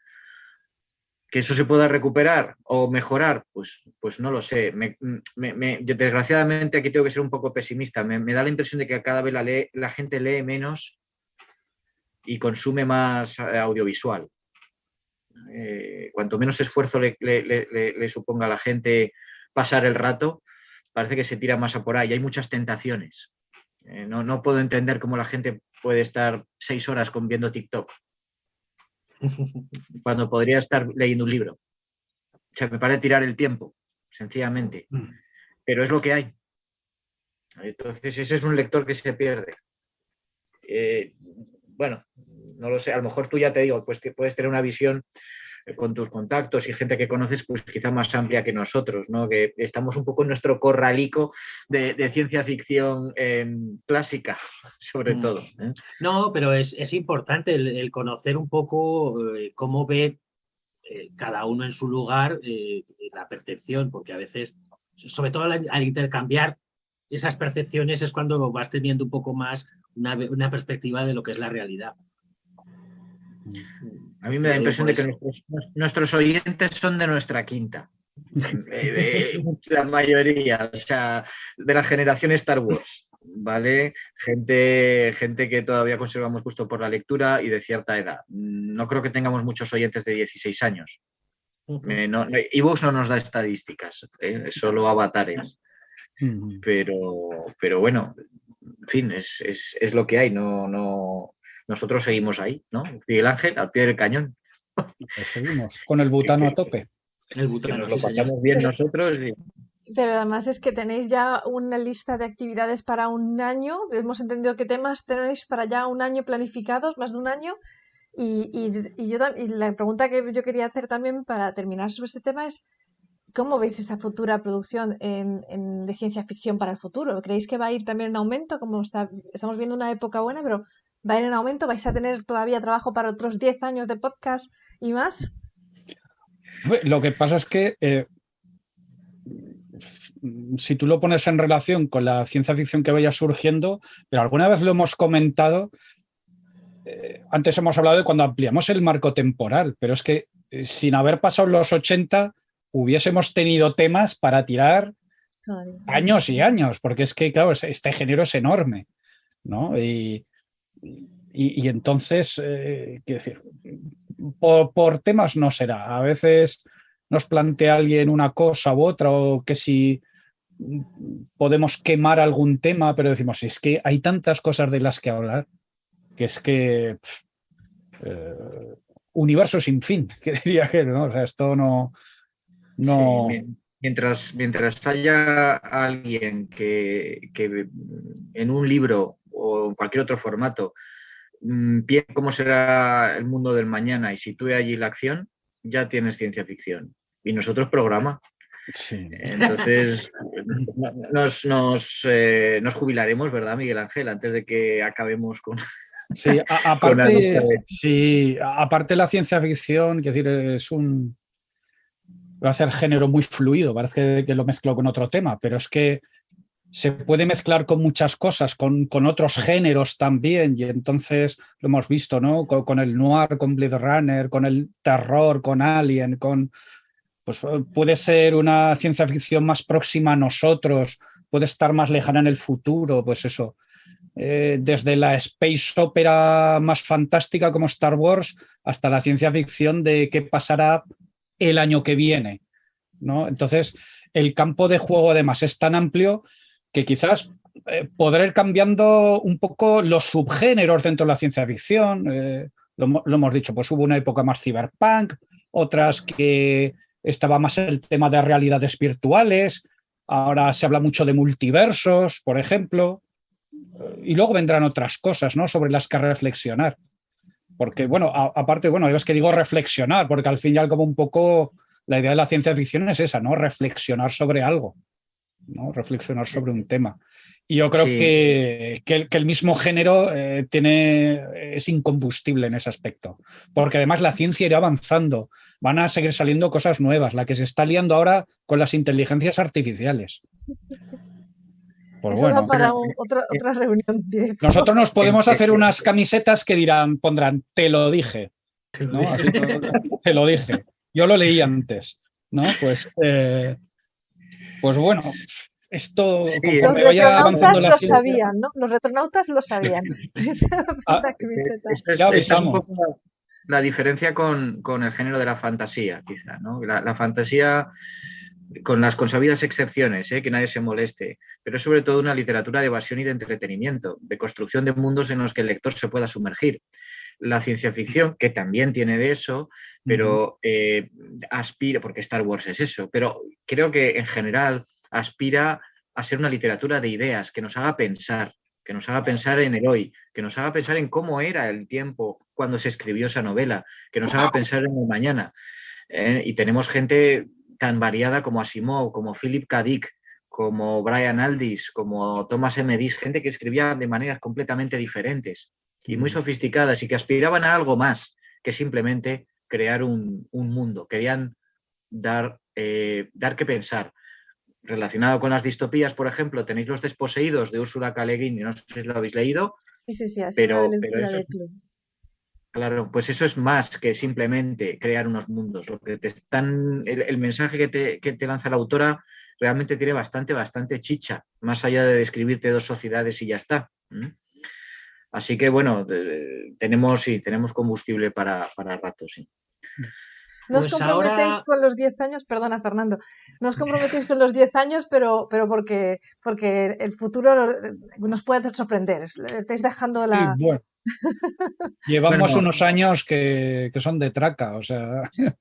¿Que eso se pueda recuperar o mejorar? Pues no lo sé. Yo, desgraciadamente, aquí tengo que ser un poco pesimista. Me da la impresión de que cada vez la gente lee menos y consume más audiovisual. Cuanto menos esfuerzo le suponga a la gente pasar el rato, parece que se tira más a por ahí. Hay muchas tentaciones. No puedo entender cómo la gente puede estar 6 horas viendo TikTok cuando podría estar leyendo un libro. O sea, me parece tirar el tiempo, sencillamente. Pero es lo que hay. Entonces, ese es un lector que se pierde. Bueno, no lo sé, a lo mejor tú, ya te digo, pues que puedes tener una visión con tus contactos y gente que conoces, pues quizá más amplia que nosotros, ¿no? Que estamos un poco en nuestro corralico de ciencia ficción clásica, sobre todo. No, pero es importante el conocer un poco cómo ve cada uno en su lugar la percepción, porque a veces, sobre todo al intercambiar esas percepciones, es cuando vas teniendo un poco más una perspectiva de lo que es la realidad. A mí me da la impresión de que nuestros oyentes son de nuestra quinta. La mayoría, o sea, de la generación Star Wars, ¿vale? Gente que todavía conservamos gusto por la lectura y de cierta edad. No creo que tengamos muchos oyentes de 16 años. iVoox no nos da estadísticas, es solo avatares. Pero bueno, en fin, es lo que hay. Nosotros seguimos ahí, ¿no? Miguel Ángel, al pie del cañón. Pues seguimos con el butano a tope. El butano, nos lo pasamos bien nosotros. Pero además es que tenéis ya una lista de actividades para un año. Hemos entendido qué temas tenéis para ya un año planificados, más de un año. Y la pregunta que yo quería hacer también para terminar sobre este tema es: ¿cómo veis esa futura producción de ciencia ficción para el futuro? ¿Creéis que va a ir también en aumento? Como estamos viendo una época buena, pero ¿va a ir en aumento? ¿Vais a tener todavía trabajo para otros 10 años de podcast y más? Lo que pasa es que si tú lo pones en relación con la ciencia ficción que vaya surgiendo, pero alguna vez lo hemos comentado, antes hemos hablado de cuando ampliamos el marco temporal, pero es que sin haber pasado los 80 hubiésemos tenido temas para tirar años y años, porque es que, claro, este género es enorme, ¿no? Y entonces, quiero decir, por temas no será. A veces nos plantea alguien una cosa u otra, o que si podemos quemar algún tema, pero decimos, es que hay tantas cosas de las que hablar, que es que universo sin fin, que diría que, ¿no? O sea, esto no... Sí, mientras haya alguien que en un libro o en cualquier otro formato piense cómo será el mundo del mañana y sitúe allí la acción, ya tienes ciencia ficción. Y nosotros programa. Sí. Entonces nos jubilaremos, ¿verdad, Miguel Ángel? Antes de que acabemos con... Sí, aparte la ciencia ficción, quiero decir, va a ser género muy fluido, parece que lo mezclo con otro tema, pero es que se puede mezclar con muchas cosas, con otros géneros también, y entonces lo hemos visto, ¿no? Con el noir, con Blade Runner, con el terror, con Alien, pues puede ser una ciencia ficción más próxima a nosotros, puede estar más lejana en el futuro, pues eso. Desde la space opera más fantástica como Star Wars hasta la ciencia ficción de qué pasará el año que viene, ¿no? Entonces, el campo de juego además es tan amplio que quizás podrá ir cambiando un poco los subgéneros dentro de la ciencia ficción. Lo hemos dicho, pues hubo una época más cyberpunk, otras que estaba más el tema de realidades virtuales, ahora se habla mucho de multiversos, por ejemplo, y luego vendrán otras cosas, ¿no? Sobre las que reflexionar. Porque, bueno, aparte, bueno, es que digo reflexionar, porque al fin y al cabo un poco la idea de la ciencia ficción es esa, ¿no? Reflexionar sobre algo, ¿no? Reflexionar sobre un tema. Y yo creo que el mismo género es incombustible en ese aspecto, porque además la ciencia irá avanzando, van a seguir saliendo cosas nuevas, la que se está liando ahora con las inteligencias artificiales. Pues Eso da bueno, para otra reunión directa. nosotros nos podemos hacer unas camisetas que pondrán, te lo dije, ¿no? Así, te lo dije. Yo lo leí antes, ¿no? Pues bueno, esto Sí, conforme Los vaya avanzando retronautas la lo ciencia, sabían, ¿no? Los retronautas lo sabían. La camiseta. ya esta es un avisamos. poco la diferencia con el género de la fantasía, quizá, ¿no? La fantasía, con las consabidas excepciones, que nadie se moleste, pero es sobre todo una literatura de evasión y de entretenimiento, de construcción de mundos en los que el lector se pueda sumergir. La ciencia ficción, que también tiene de eso, pero aspira, porque Star Wars es eso, pero creo que en general aspira a ser una literatura de ideas que nos haga pensar en el hoy, que nos haga pensar en cómo era el tiempo cuando se escribió esa novela, que nos haga pensar en el mañana. Y tenemos gente tan variada como Asimov, como Philip K. Dick, como Brian Aldiss, como Thomas M. Diss, gente que escribía de maneras completamente diferentes y muy sofisticadas y que aspiraban a algo más que simplemente crear un mundo. Querían dar que pensar. Relacionado con las distopías, por ejemplo, tenéis Los desposeídos de Úrsula K. Le Guin, no sé si lo habéis leído, Sí, ha sido una pero lectura eso, de club. claro, pues eso es más que simplemente crear unos mundos. Lo que el mensaje que te lanza la autora realmente tiene bastante chicha, más allá de describirte dos sociedades y ya está. Así que bueno, tenemos combustible para rato, sí. No os Pues comprometéis ahora, con los 10 años, perdona Fernando, no os comprometéis con los 10 años, pero porque el futuro nos puede sorprender. Estáis dejando Sí, la... bueno, llevamos Bueno, unos años que son de traca, o sea, la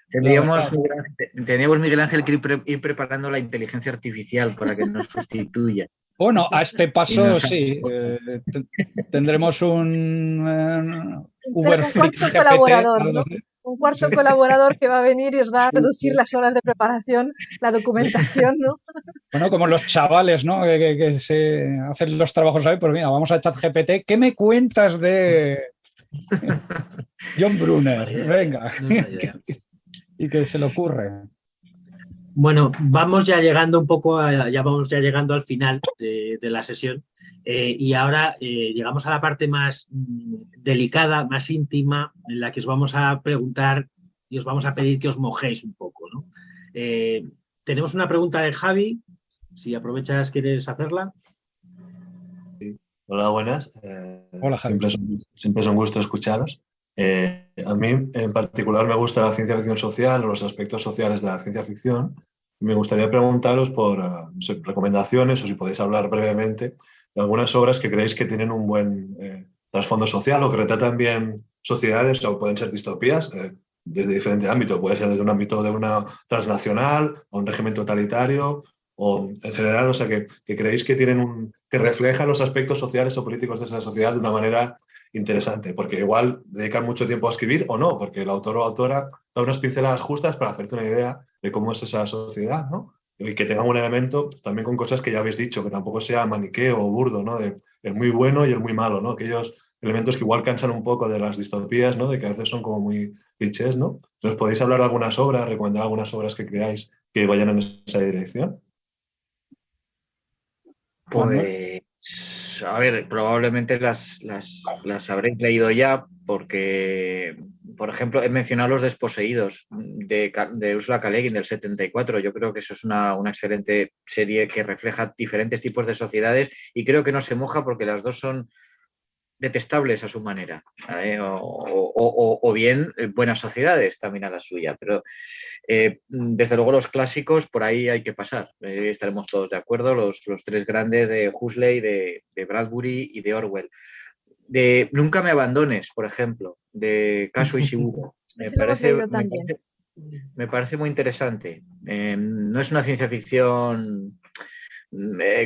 tendríamos, verdad. Miguel Ángel, que ir preparando la inteligencia artificial para que nos sustituya. Bueno, a este Y paso nos sí, tendremos un Un Uberflix cuarto GPT, colaborador, algo ¿no? así. Un Sí. cuarto colaborador que va a venir y os va a reducir las horas de preparación, la documentación, ¿no? Bueno, como los chavales, ¿no? Que se hacen los trabajos ahí, pues mira, vamos a ChatGPT. ¿Qué me cuentas de John Brunner? Venga, no es mala idea. y que se le ocurre. Bueno, vamos ya llegando un poco, ya vamos ya llegando al final de la sesión y ahora llegamos a la parte más delicada, más íntima, en la que os vamos a preguntar y os vamos a pedir que os mojéis un poco, ¿no? Tenemos una pregunta de Javi, si aprovechas, ¿quieres hacerla? Hola, buenas. Hola, Javi. Siempre es un gusto escucharos. A mí en particular me gusta la ciencia ficción social o los aspectos sociales de la ciencia ficción. Me gustaría preguntaros por no sé, recomendaciones o si podéis hablar brevemente de algunas obras que creéis que tienen un buen trasfondo social o que retratan bien sociedades o pueden ser distopías desde diferentes ámbitos. Puede ser desde un ámbito de una transnacional o un régimen totalitario o en general, o sea, que creéis que que reflejan los aspectos sociales o políticos de esa sociedad de una manera interesante, porque igual dedican mucho tiempo a escribir o no, porque el autor o autora da unas pinceladas justas para hacerte una idea de cómo es esa sociedad, ¿no? Y que tenga un elemento también con cosas que ya habéis dicho, que tampoco sea maniqueo o burdo, ¿no? De el muy bueno y el muy malo, ¿no? Aquellos elementos que igual cansan un poco de las distopías, ¿no? De que a veces son como muy clichés, ¿no? Entonces, ¿podéis hablar de algunas obras, recomendar algunas obras que creáis que vayan en esa dirección? Pues, a ver, probablemente las habréis leído ya porque, por ejemplo, he mencionado Los desposeídos de Ursula K. Le Guin del 74. Yo creo que eso es una excelente serie que refleja diferentes tipos de sociedades y creo que no se moja porque las dos son detestables a su manera, o bien buenas sociedades también a la suya, pero desde luego los clásicos por ahí hay que pasar, estaremos todos de acuerdo, los tres grandes de Huxley, de Bradbury y de Orwell. De Nunca me abandones, por ejemplo, de Kazuo Ishiguro. Ese lo hemos leído también. Me parece muy interesante. No es una ciencia ficción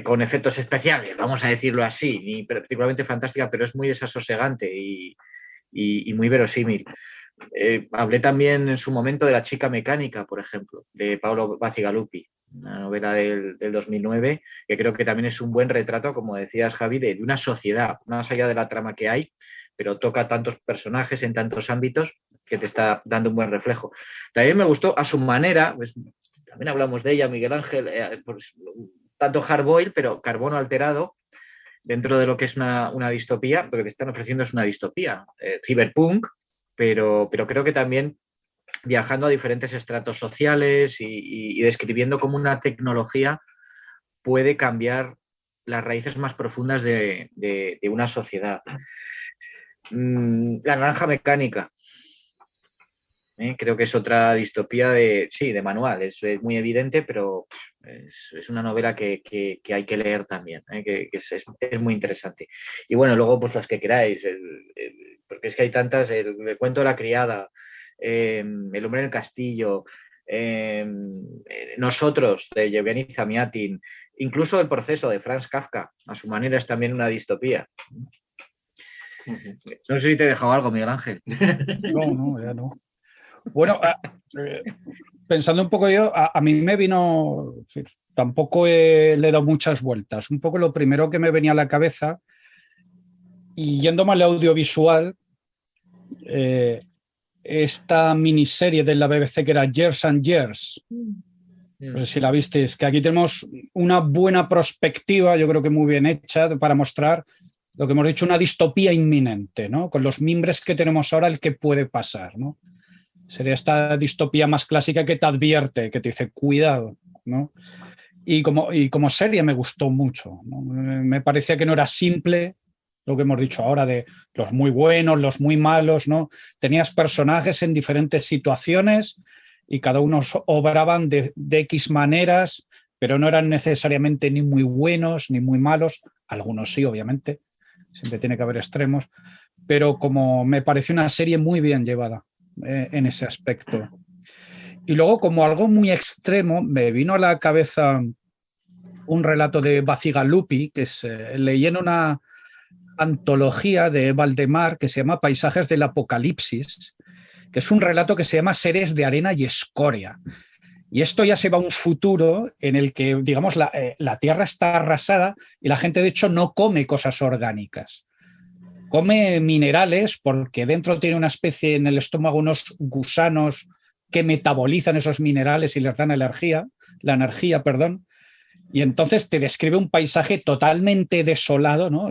con efectos especiales, vamos a decirlo así, ni particularmente fantástica, pero es muy desasosegante y muy verosímil. Hablé también en su momento de La chica mecánica, por ejemplo, de Paolo Bacigalupi, una novela del 2009, que creo que también es un buen retrato, como decías, Javi, de una sociedad, más allá de la trama que hay, pero toca tantos personajes en tantos ámbitos que te está dando un buen reflejo. También me gustó a su manera, pues, también hablamos de ella, Miguel Ángel, pues, tanto hardboiled, pero carbono alterado, dentro de lo que es una distopía. Lo que te están ofreciendo es una distopía, cyberpunk, pero creo que también viajando a diferentes estratos sociales y describiendo cómo una tecnología puede cambiar las raíces más profundas de una sociedad. La naranja mecánica. Creo que es otra distopía de manual. Es muy evidente, pero es una novela que hay que leer también, que es muy interesante. Y bueno, luego pues las que queráis, porque es que hay tantas, el cuento de la criada, El hombre en el castillo, Nosotros, de Yevgeny Zamyatin, incluso El proceso, de Franz Kafka, a su manera es también una distopía. No sé si te he dejado algo, Miguel Ángel. No, ya no. Bueno, pensando un poco yo, a mí me vino, tampoco le he dado muchas vueltas. Un poco lo primero que me venía a la cabeza, y yéndome al audiovisual, esta miniserie de la BBC que era Years and Years, no sé si la visteis, que aquí tenemos una buena perspectiva, yo creo que muy bien hecha, para mostrar lo que hemos dicho, una distopía inminente, ¿no? Con los mimbres que tenemos ahora, el que puede pasar, ¿no? Sería esta distopía más clásica que te advierte, que te dice cuidado, ¿no? Y como serie me gustó mucho, ¿no? Me parecía que no era simple lo que hemos dicho ahora de los muy buenos, los muy malos, ¿no? Tenías personajes en diferentes situaciones y cada uno obraban de X maneras, pero no eran necesariamente ni muy buenos ni muy malos. Algunos sí, obviamente, siempre tiene que haber extremos, pero como me pareció una serie muy bien llevada en ese aspecto. Y luego, como algo muy extremo, me vino a la cabeza un relato de Bacigalupi, que leí en una antología de Valdemar que se llama Paisajes del Apocalipsis, que es un relato que se llama Seres de arena y escoria. Y esto ya se va a un futuro en el que, digamos, la tierra está arrasada y la gente, de hecho, no come cosas orgánicas. Come minerales porque dentro tiene una especie en el estómago, unos gusanos que metabolizan esos minerales y les dan la energía, perdón. Y entonces te describe un paisaje totalmente desolado, ¿no?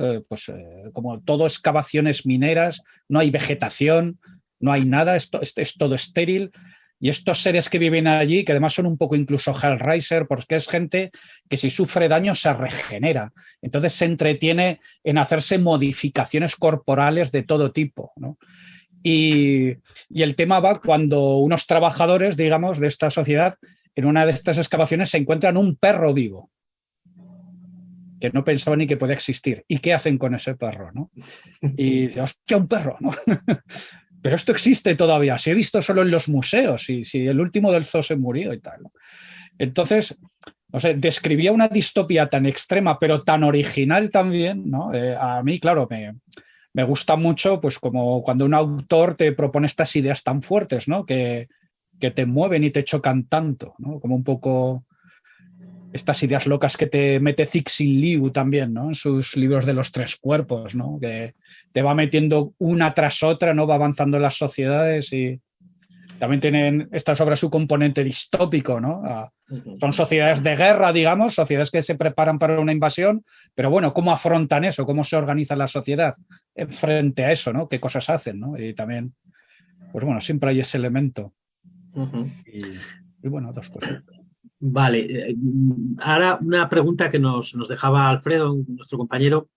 Como todo excavaciones mineras, no hay vegetación, no hay nada, es todo estéril. Y estos seres que viven allí, que además son un poco incluso Hellraiser, porque es gente que si sufre daño se regenera. Entonces se entretiene en hacerse modificaciones corporales de todo tipo, ¿no? Y el tema va cuando unos trabajadores, digamos, de esta sociedad, en una de estas excavaciones se encuentran un perro vivo que no pensaban ni que podía existir. ¿Y qué hacen con ese perro, no? Y dice, hostia, un perro, ¿no? Pero esto existe todavía, se he visto solo en los museos y si el último del zoo se murió y tal, ¿no? Entonces, no sé, describía una distopía tan extrema, pero tan original también, ¿no? A mí, claro, me gusta mucho, pues como cuando un autor te propone estas ideas tan fuertes, ¿no? Que te mueven y te chocan tanto, ¿no? Como un poco estas ideas locas que te mete Cixin Liu también, ¿no? En sus libros de los tres cuerpos, ¿no? Que te va metiendo una tras otra, ¿no? Va avanzando las sociedades y también tienen esta sobre su componente distópico, ¿no? Son sociedades de guerra, digamos, sociedades que se preparan para una invasión, pero bueno, ¿cómo afrontan eso? ¿Cómo se organiza la sociedad frente a eso, ¿no? ¿Qué cosas hacen, ¿no? Y también, pues bueno, siempre hay ese elemento. Y bueno, dos cosas. Vale, ahora una pregunta que nos dejaba Alfredo, nuestro compañero,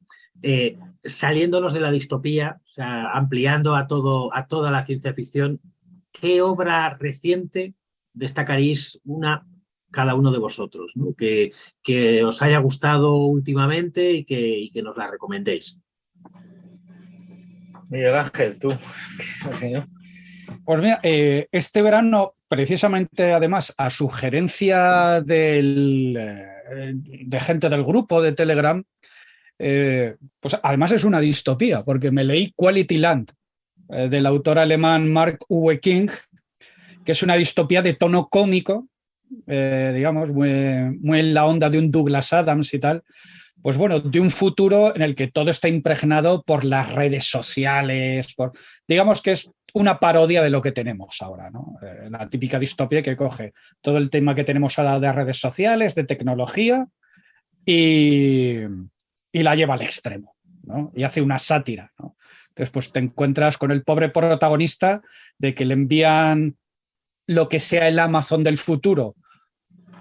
saliéndonos de la distopía, o sea, ampliando a toda la ciencia ficción, ¿qué obra reciente destacaréis cada uno de vosotros, ¿no? que os haya gustado últimamente y que nos la recomendéis? Miguel Ángel, tú. Pues mira, este verano, precisamente además a sugerencia de gente del grupo de Telegram, pues además es una distopía, porque me leí Quality Land, del autor alemán Mark Uwe King, que es una distopía de tono cómico, digamos, muy en la onda de un Douglas Adams y tal. Pues bueno, de un futuro en el que todo está impregnado por las redes sociales, digamos que es una parodia de lo que tenemos ahora, ¿no? La típica distopía que coge todo el tema que tenemos ahora de redes sociales, de tecnología, y la lleva al extremo, ¿no? Y hace una sátira, ¿no? Entonces, pues te encuentras con el pobre protagonista de que le envían lo que sea el Amazon del futuro,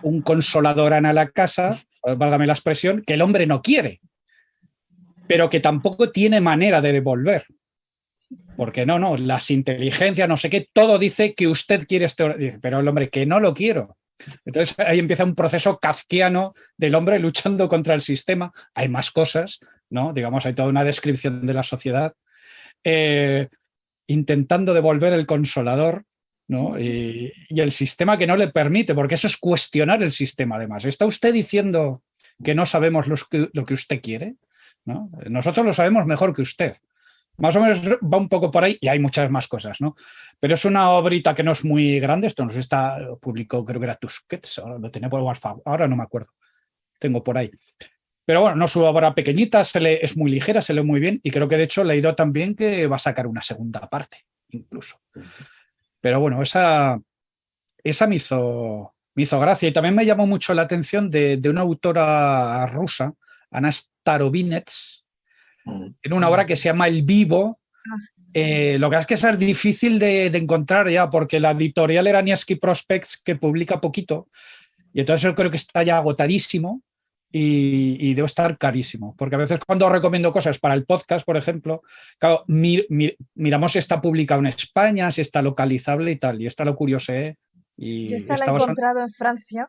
un consolador a la casa, válgame la expresión, que el hombre no quiere, pero que tampoco tiene manera de devolver. Porque no, las inteligencias, no sé qué, todo dice que usted quiere dice, pero el hombre, que no lo quiero. Entonces ahí empieza un proceso kafkiano del hombre luchando contra el sistema. Hay más cosas, ¿no? Digamos, hay toda una descripción de la sociedad. Intentando devolver el consolador, ¿no? Y el sistema que no le permite, porque eso es cuestionar el sistema además. ¿Está usted diciendo que no sabemos lo que usted quiere? ¿No? Nosotros lo sabemos mejor que usted. Más o menos va un poco por ahí y hay muchas más cosas, ¿no? Pero es una obrita que no es muy grande. Esto nos está publicó, creo que era Tusquets, ahora lo tenía por WhatsApp, ahora no me acuerdo. Tengo por ahí. Pero bueno, no es una obra pequeñita, es muy ligera, se lee muy bien y creo que de hecho he leído también que va a sacar una segunda parte, incluso. Pero bueno, esa me hizo gracia y también me llamó mucho la atención de una autora rusa, Ana Starovinets, en una obra que se llama El Vivo. Lo que es que es difícil de encontrar ya, porque la editorial era Nevsky Prospects, que publica poquito, y entonces yo creo que está ya agotadísimo y debe estar carísimo, porque a veces cuando recomiendo cosas para el podcast, por ejemplo, claro, miramos si está publicado en España, si está localizable y tal, y esta lo curioseé. Y yo esta la he encontrado en Francia,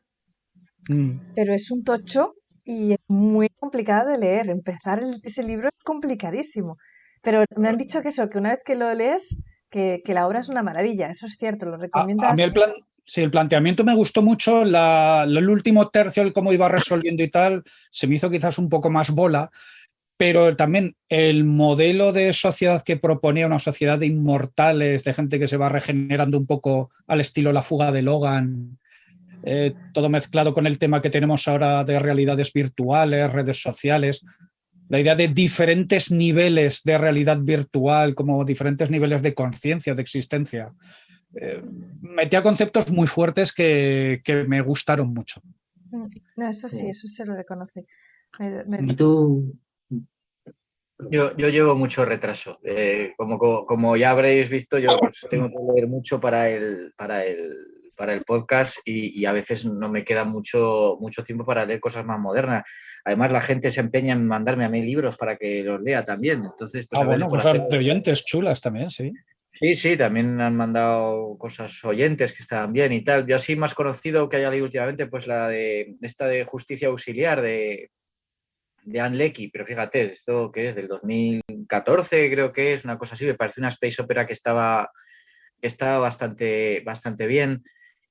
pero es un tocho y es muy complicada de leer. Empezar ese libro es complicadísimo. Pero me han dicho que eso, que una vez que lo lees, que la obra es una maravilla. Eso es cierto, lo recomiendas. A mí el planteamiento me gustó mucho. El último tercio, el cómo iba resolviendo y tal, se me hizo quizás un poco más bola. Pero también el modelo de sociedad que proponía, una sociedad de inmortales, de gente que se va regenerando un poco al estilo La fuga de Logan, todo mezclado con el tema que tenemos ahora de realidades virtuales, redes sociales, la idea de diferentes niveles de realidad virtual, como diferentes niveles de conciencia, de existencia. Metía conceptos muy fuertes que me gustaron mucho. No, eso sí, eso se lo reconoce. ¿Y tú? Yo llevo mucho retraso. Como ya habréis visto, yo pues, tengo que leer mucho para el podcast y a veces no me queda mucho tiempo para leer cosas más modernas. Además, la gente se empeña en mandarme a mí libros para que los lea también. Entonces, pues, bueno, cosas de oyentes chulas también, sí. Sí, también han mandado cosas oyentes que estaban bien y tal. Yo así más conocido que haya leído últimamente, pues la de esta de Justicia Auxiliar de Anne Leckie, pero fíjate, esto que es del 2014, creo que es una cosa así, me parece una space opera que estaba bastante bien.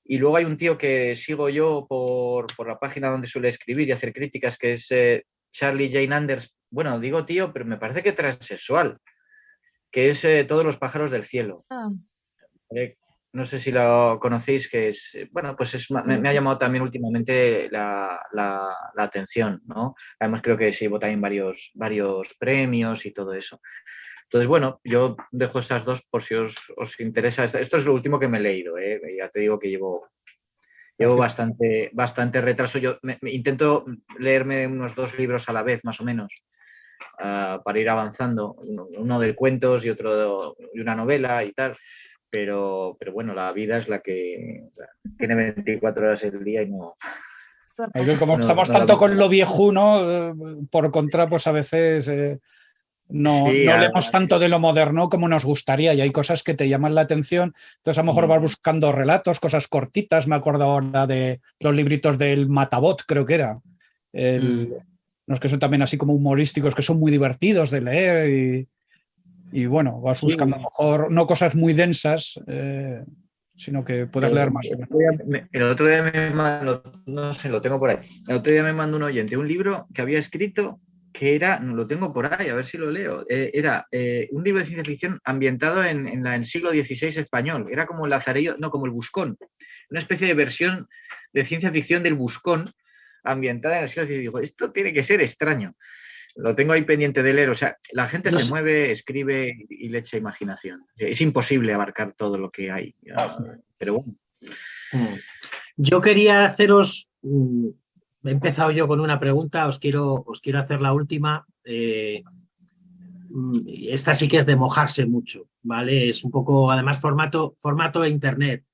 Y luego hay un tío que sigo yo por la página donde suele escribir y hacer críticas, que es Charlie Jane Anders. Bueno, digo tío, pero me parece que transexual, que es Todos los pájaros del cielo. No sé si lo conocéis, que es, bueno, pues me ha llamado también últimamente la atención, ¿no? Además creo que se llevó también varios premios y todo eso. Entonces, bueno, yo dejo estas dos por si os interesa. Esto es lo último que me he leído, ¿eh? Ya te digo que llevo bastante retraso. Yo intento leerme unos 2 libros a la vez, más o menos, para ir avanzando. Uno de cuentos y otro de una novela y tal. Pero bueno, la vida es la que tiene 24 horas el día y no... Como estamos tanto con lo viejuno, por contra, pues a veces no leemos tanto de lo moderno como nos gustaría y hay cosas que te llaman la atención. Entonces a lo mejor vas buscando relatos, cosas cortitas. Me acuerdo ahora de los libritos del Matabot, creo que era. Los que son también así como humorísticos, que son muy divertidos de leer y bueno, vas buscando a lo mejor no cosas muy densas, sino que puedes leer más. El otro día me mandó, no sé, lo tengo por ahí. El otro día me mandó un oyente un libro que había escrito que era, no lo tengo por ahí, a ver si lo leo, era un libro de ciencia ficción ambientado en el siglo XVI español. Era como el Lazarillo, no, como el Buscón. Una especie de versión de ciencia ficción del Buscón ambientada en el siglo XVI. Digo, esto tiene que ser extraño. Lo tengo ahí pendiente de leer. O sea, la gente se mueve, escribe y le echa imaginación. Es imposible abarcar todo lo que hay. Pero bueno. Yo quería haceros he empezado yo con una pregunta, os quiero hacer la última. Esta sí que es de mojarse mucho, ¿vale? Es un poco, además, formato de internet.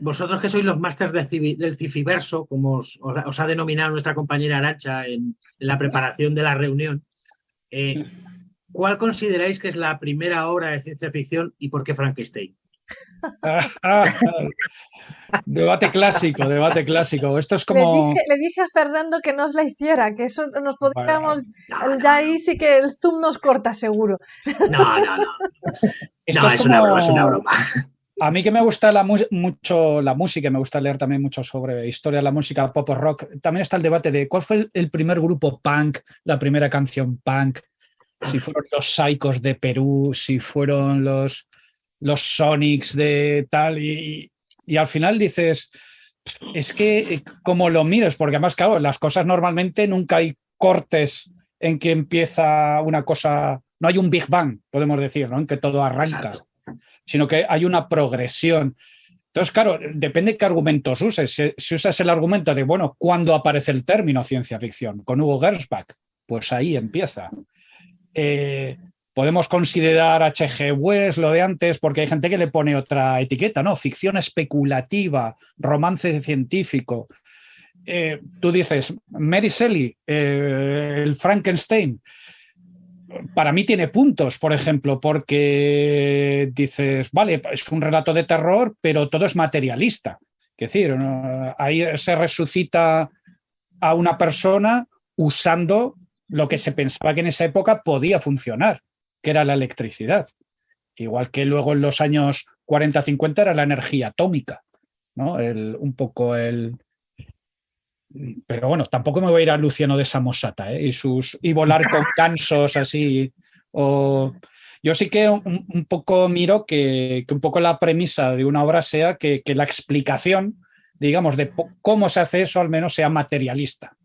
Vosotros que sois los másters del Cifiverso, como os ha denominado nuestra compañera Arantxa en la preparación de la reunión, ¿cuál consideráis que es la primera obra de ciencia ficción y por qué Frankenstein? Debate clásico. Esto es como... Le dije a Fernando que nos la hiciera, que eso nos podríamos... No. Ya ahí sí que el Zoom nos corta, seguro. No. Esto No, es es como... una broma. A mí que me gusta mucho la música, me gusta leer también mucho sobre historia de la música pop o rock, también está el debate de cuál fue el primer grupo punk, la primera canción punk, si fueron los Psychos de Perú, si fueron los Sonics de tal, y al final dices, es que como lo mires, porque además, claro, las cosas normalmente nunca hay cortes en que empieza una cosa, no hay un Big Bang, podemos decir, ¿no? En que todo arranca. Exacto. Sino que hay una progresión. Entonces, claro, depende de qué argumentos uses. Si usas el argumento de, bueno, ¿cuándo aparece el término ciencia ficción? Con Hugo Gernsback, pues ahí empieza. Podemos considerar H.G. Wells, lo de antes, porque hay gente que le pone otra etiqueta, ¿no? Ficción especulativa, romance científico. Tú dices, Mary Shelley, el Frankenstein. Para mí tiene puntos, por ejemplo, porque dices, vale, es un relato de terror, pero todo es materialista. Es decir, ahí se resucita a una persona usando lo que se pensaba que en esa época podía funcionar, que era la electricidad. Igual que luego en los años 40-50 era la energía atómica, ¿no? Pero bueno, tampoco me voy a ir a Luciano de Samosata, ¿eh? y volar con gansos así. Yo sí que un poco miro que un poco la premisa de una obra sea que la explicación, digamos, de cómo se hace eso al menos sea materialista.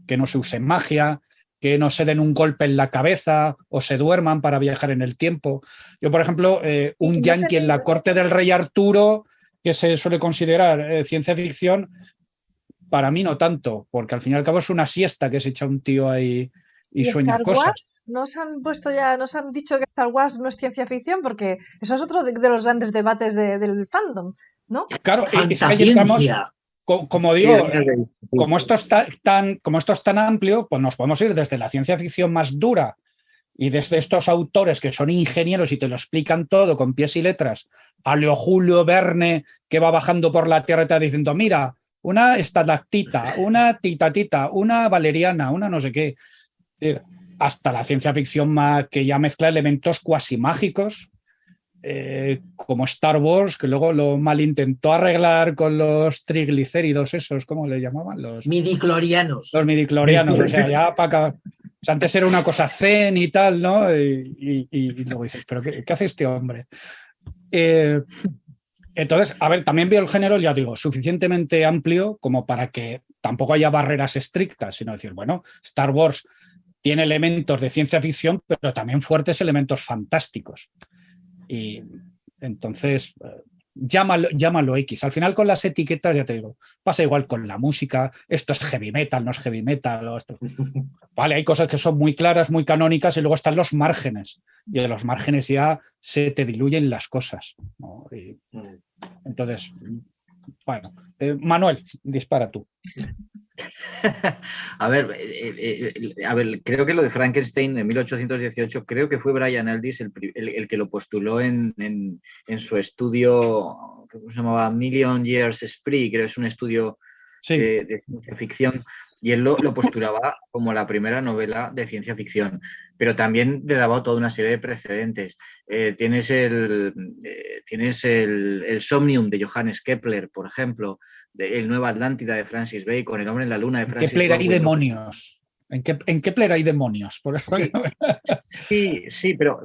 Que no se use magia, que no se den un golpe en la cabeza o se duerman para viajar en el tiempo. Yo, por ejemplo, un yanqui en la corte del rey Arturo, que se suele considerar ciencia ficción, para mí no tanto, porque al fin y al cabo es una siesta que se echa un tío ahí y sueña Star cosas. Wars? ¿Nos han dicho que Star Wars no es ciencia ficción? Porque eso es otro de los grandes debates del fandom, ¿no? Claro, es que ahí entramos, como digo, como esto es tan amplio, pues nos podemos ir desde la ciencia ficción más dura y desde estos autores que son ingenieros y te lo explican todo con pies y letras, a Leo Julio Verne, que va bajando por la Tierra y te va diciendo, mira, una estalactita, una titatita, una valeriana, una no sé qué. Hasta la ciencia ficción que ya mezcla elementos cuasi mágicos, como Star Wars, que luego lo malintentó arreglar con los triglicéridos esos, ¿cómo le llamaban? Los midiclorianos. Los midiclorianos, o sea, ya para acá. O sea, antes era una cosa zen y tal, ¿no? Y luego dices, ¿pero qué hace este hombre? Entonces, a ver, también veo el género, ya digo, suficientemente amplio como para que tampoco haya barreras estrictas, sino decir, bueno, Star Wars tiene elementos de ciencia ficción, pero también fuertes elementos fantásticos. Y entonces, llámalo X. Al final con las etiquetas, ya te digo, pasa igual con la música, esto es heavy metal, no es heavy metal. Vale, hay cosas que son muy claras, muy canónicas, y luego están los márgenes. Y en los márgenes ya se te diluyen las cosas, ¿no? Entonces, bueno, Manuel, dispara tú. A ver, creo que lo de Frankenstein en 1818, creo que fue Brian Aldiss el que lo postuló en su estudio, ¿cómo se llamaba? Million Years Spree, creo que es un estudio de ciencia ficción, y él lo postulaba como la primera novela de ciencia ficción, pero también le daba toda una serie de precedentes. Tienes el Somnium de Johannes Kepler, por ejemplo, el Nueva Atlántida de Francis Bacon, El hombre en la luna de Francis Bacon. ¿En qué Kepler hay demonios? ¿En Kepler hay demonios? Por eso sí, pero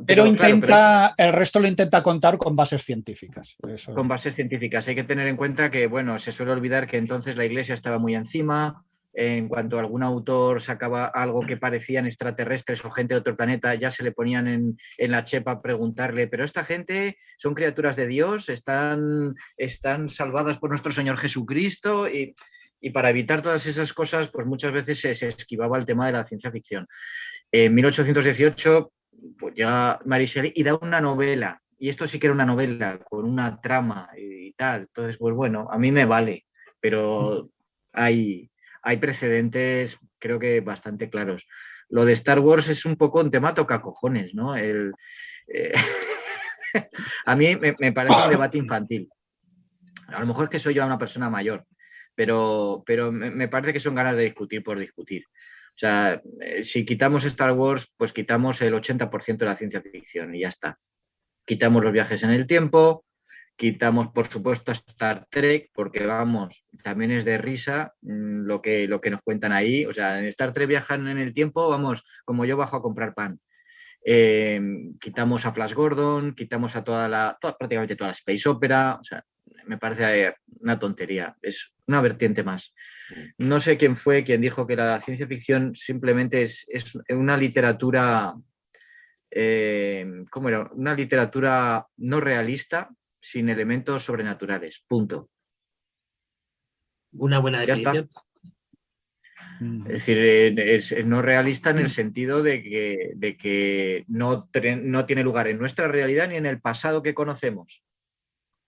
el resto lo intenta contar con bases científicas. Eso. Con bases científicas. Hay que tener en cuenta que, bueno, se suele olvidar que entonces la Iglesia estaba muy encima. En cuanto algún autor sacaba algo que parecían extraterrestres o gente de otro planeta, ya se le ponían en la chepa a preguntarle, pero esta gente son criaturas de Dios, están salvadas por nuestro Señor Jesucristo, y Y para evitar todas esas cosas, pues muchas veces se esquivaba el tema de la ciencia ficción. En 1818, pues ya Mary Shelley, y da una novela, y esto sí que era una novela, con una trama y tal. Entonces, pues bueno, a mí me vale, pero hay precedentes, creo que bastante claros. Lo de Star Wars es un poco un tema tocacojones, ¿no? A mí me parece un debate infantil. A lo mejor es que soy yo una persona mayor, pero me parece que son ganas de discutir por discutir. O sea, si quitamos Star Wars, pues quitamos el 80% de la ciencia ficción y ya está. Quitamos los viajes en el tiempo, quitamos, por supuesto, Star Trek, porque vamos, también es de risa lo que nos cuentan ahí. O sea, en Star Trek viajan en el tiempo, vamos, como yo bajo a comprar pan. Quitamos a Flash Gordon, quitamos a prácticamente toda la Space Opera. O sea, me parece una tontería, es una vertiente más. No sé quién fue quien dijo que la ciencia ficción simplemente es una literatura, ¿cómo era? Una literatura no realista sin elementos sobrenaturales, punto. Una buena definición. Es decir, es no realista en el sentido de que no tiene lugar en nuestra realidad ni en el pasado que conocemos.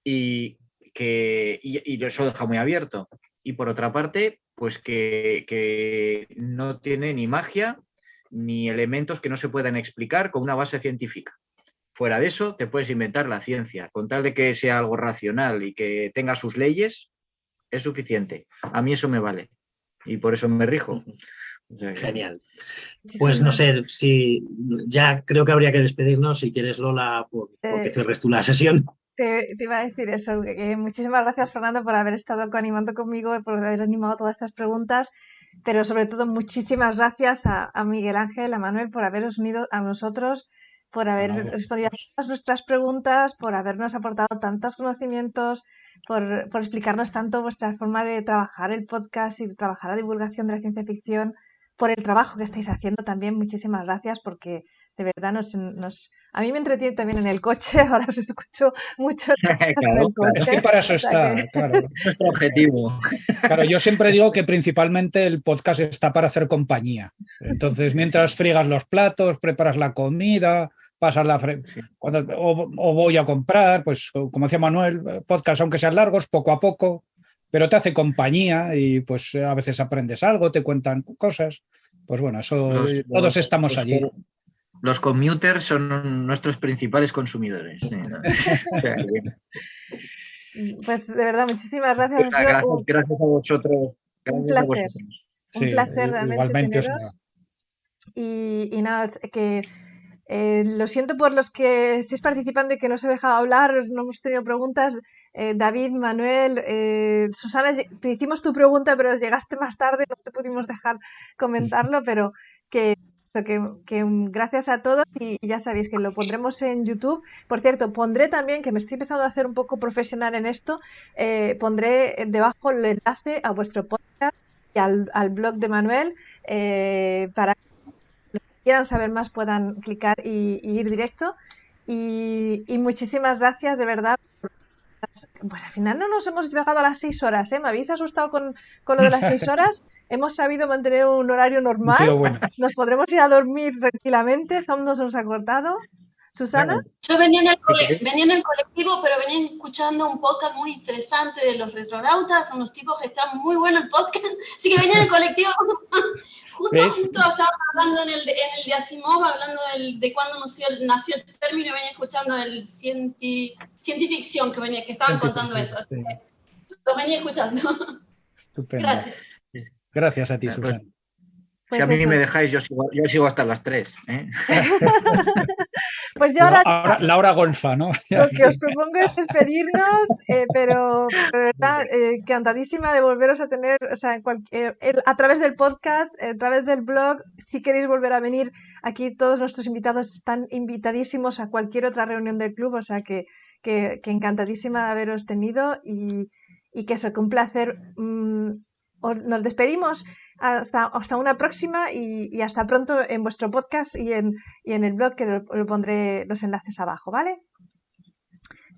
Y eso deja muy abierto. Y por otra parte, pues que no tiene ni magia ni elementos que no se puedan explicar con una base científica. Fuera de eso, te puedes inventar la ciencia. Con tal de que sea algo racional y que tenga sus leyes, es suficiente. A mí eso me vale. Y por eso me rijo. O sea, Genial. Pues no sé si ya creo que habría que despedirnos. Si quieres, Lola, porque cierres tú la sesión. Te iba a decir eso, que muchísimas gracias, Fernando, por haber estado animando conmigo y por haber animado todas estas preguntas, pero sobre todo muchísimas gracias a Miguel Ángel, a Manuel, por haberos unido a nosotros, por haber respondido a todas nuestras preguntas, por habernos aportado tantos conocimientos, por explicarnos tanto vuestra forma de trabajar el podcast y de trabajar la divulgación de la ciencia ficción, por el trabajo que estáis haciendo también. Muchísimas gracias, porque de verdad a mí me entretiene también en el coche. Ahora os escucho mucho en el coche. Es que para eso está, claro. Nuestro objetivo. Claro, yo siempre digo que principalmente el podcast está para hacer compañía. Entonces, mientras friegas los platos, preparas la comida, pasas o voy a comprar, pues como decía Manuel, podcast, aunque sean largos, poco a poco, pero te hace compañía y pues a veces aprendes algo, te cuentan cosas. Pues bueno, todos estamos allí. Los commuters son nuestros principales consumidores. Pues de verdad, muchísimas gracias. Gracias a vosotros. Un placer. Un placer realmente igualmente teneros. Y nada, que lo siento por los que estéis participando y que no os he dejado hablar, no hemos tenido preguntas. David, Manuel, Susana, te hicimos tu pregunta, pero llegaste más tarde, no te pudimos dejar comentarlo, pero que gracias a todos, y ya sabéis que lo pondremos en YouTube. Por cierto, pondré también, que me estoy empezando a hacer un poco profesional en esto, pondré debajo el enlace a vuestro podcast y al blog de Manuel, para que los que quieran saber más puedan clicar y ir directo. Y muchísimas gracias de verdad. Pues al final no nos hemos llegado a las 6 horas, ¿eh? Me habéis asustado con lo de las 6 horas. Hemos sabido mantener un horario normal. Bueno. Nos podremos ir a dormir tranquilamente. Zom no se nos ha cortado. ¿Susana? Yo venía en el colectivo, pero venía escuchando un podcast muy interesante de los retronautas, unos tipos que están muy buenos el podcast, así que venía en el colectivo, justo estábamos hablando en el de Asimov, hablando de cuándo nació el término, y venía escuchando el cientificción que estaban contando eso, así que los venía escuchando. Estupendo. Gracias. Gracias a ti, Susana. Pues si a mí eso. ni me dejáis, yo sigo hasta las 3. Pues yo ahora la hora golfa, ¿no? lo que os propongo es despedirnos, pero de verdad, encantadísima de volveros a tener, o sea, a través del podcast, a través del blog. Si queréis volver a venir aquí, todos nuestros invitados están invitadísimos a cualquier otra reunión del club, o sea que encantadísima de haberos tenido y que eso, que un placer. Nos despedimos hasta una próxima y hasta pronto en vuestro podcast y en el blog, que lo pondré los enlaces abajo, ¿vale?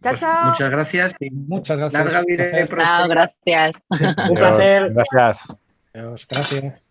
Chao, Pues chao. muchas gracias. Muchas gracias. Larga vida y Un placer. prosperidad. Chao, gracias. Un placer. Gracias. Adiós, gracias.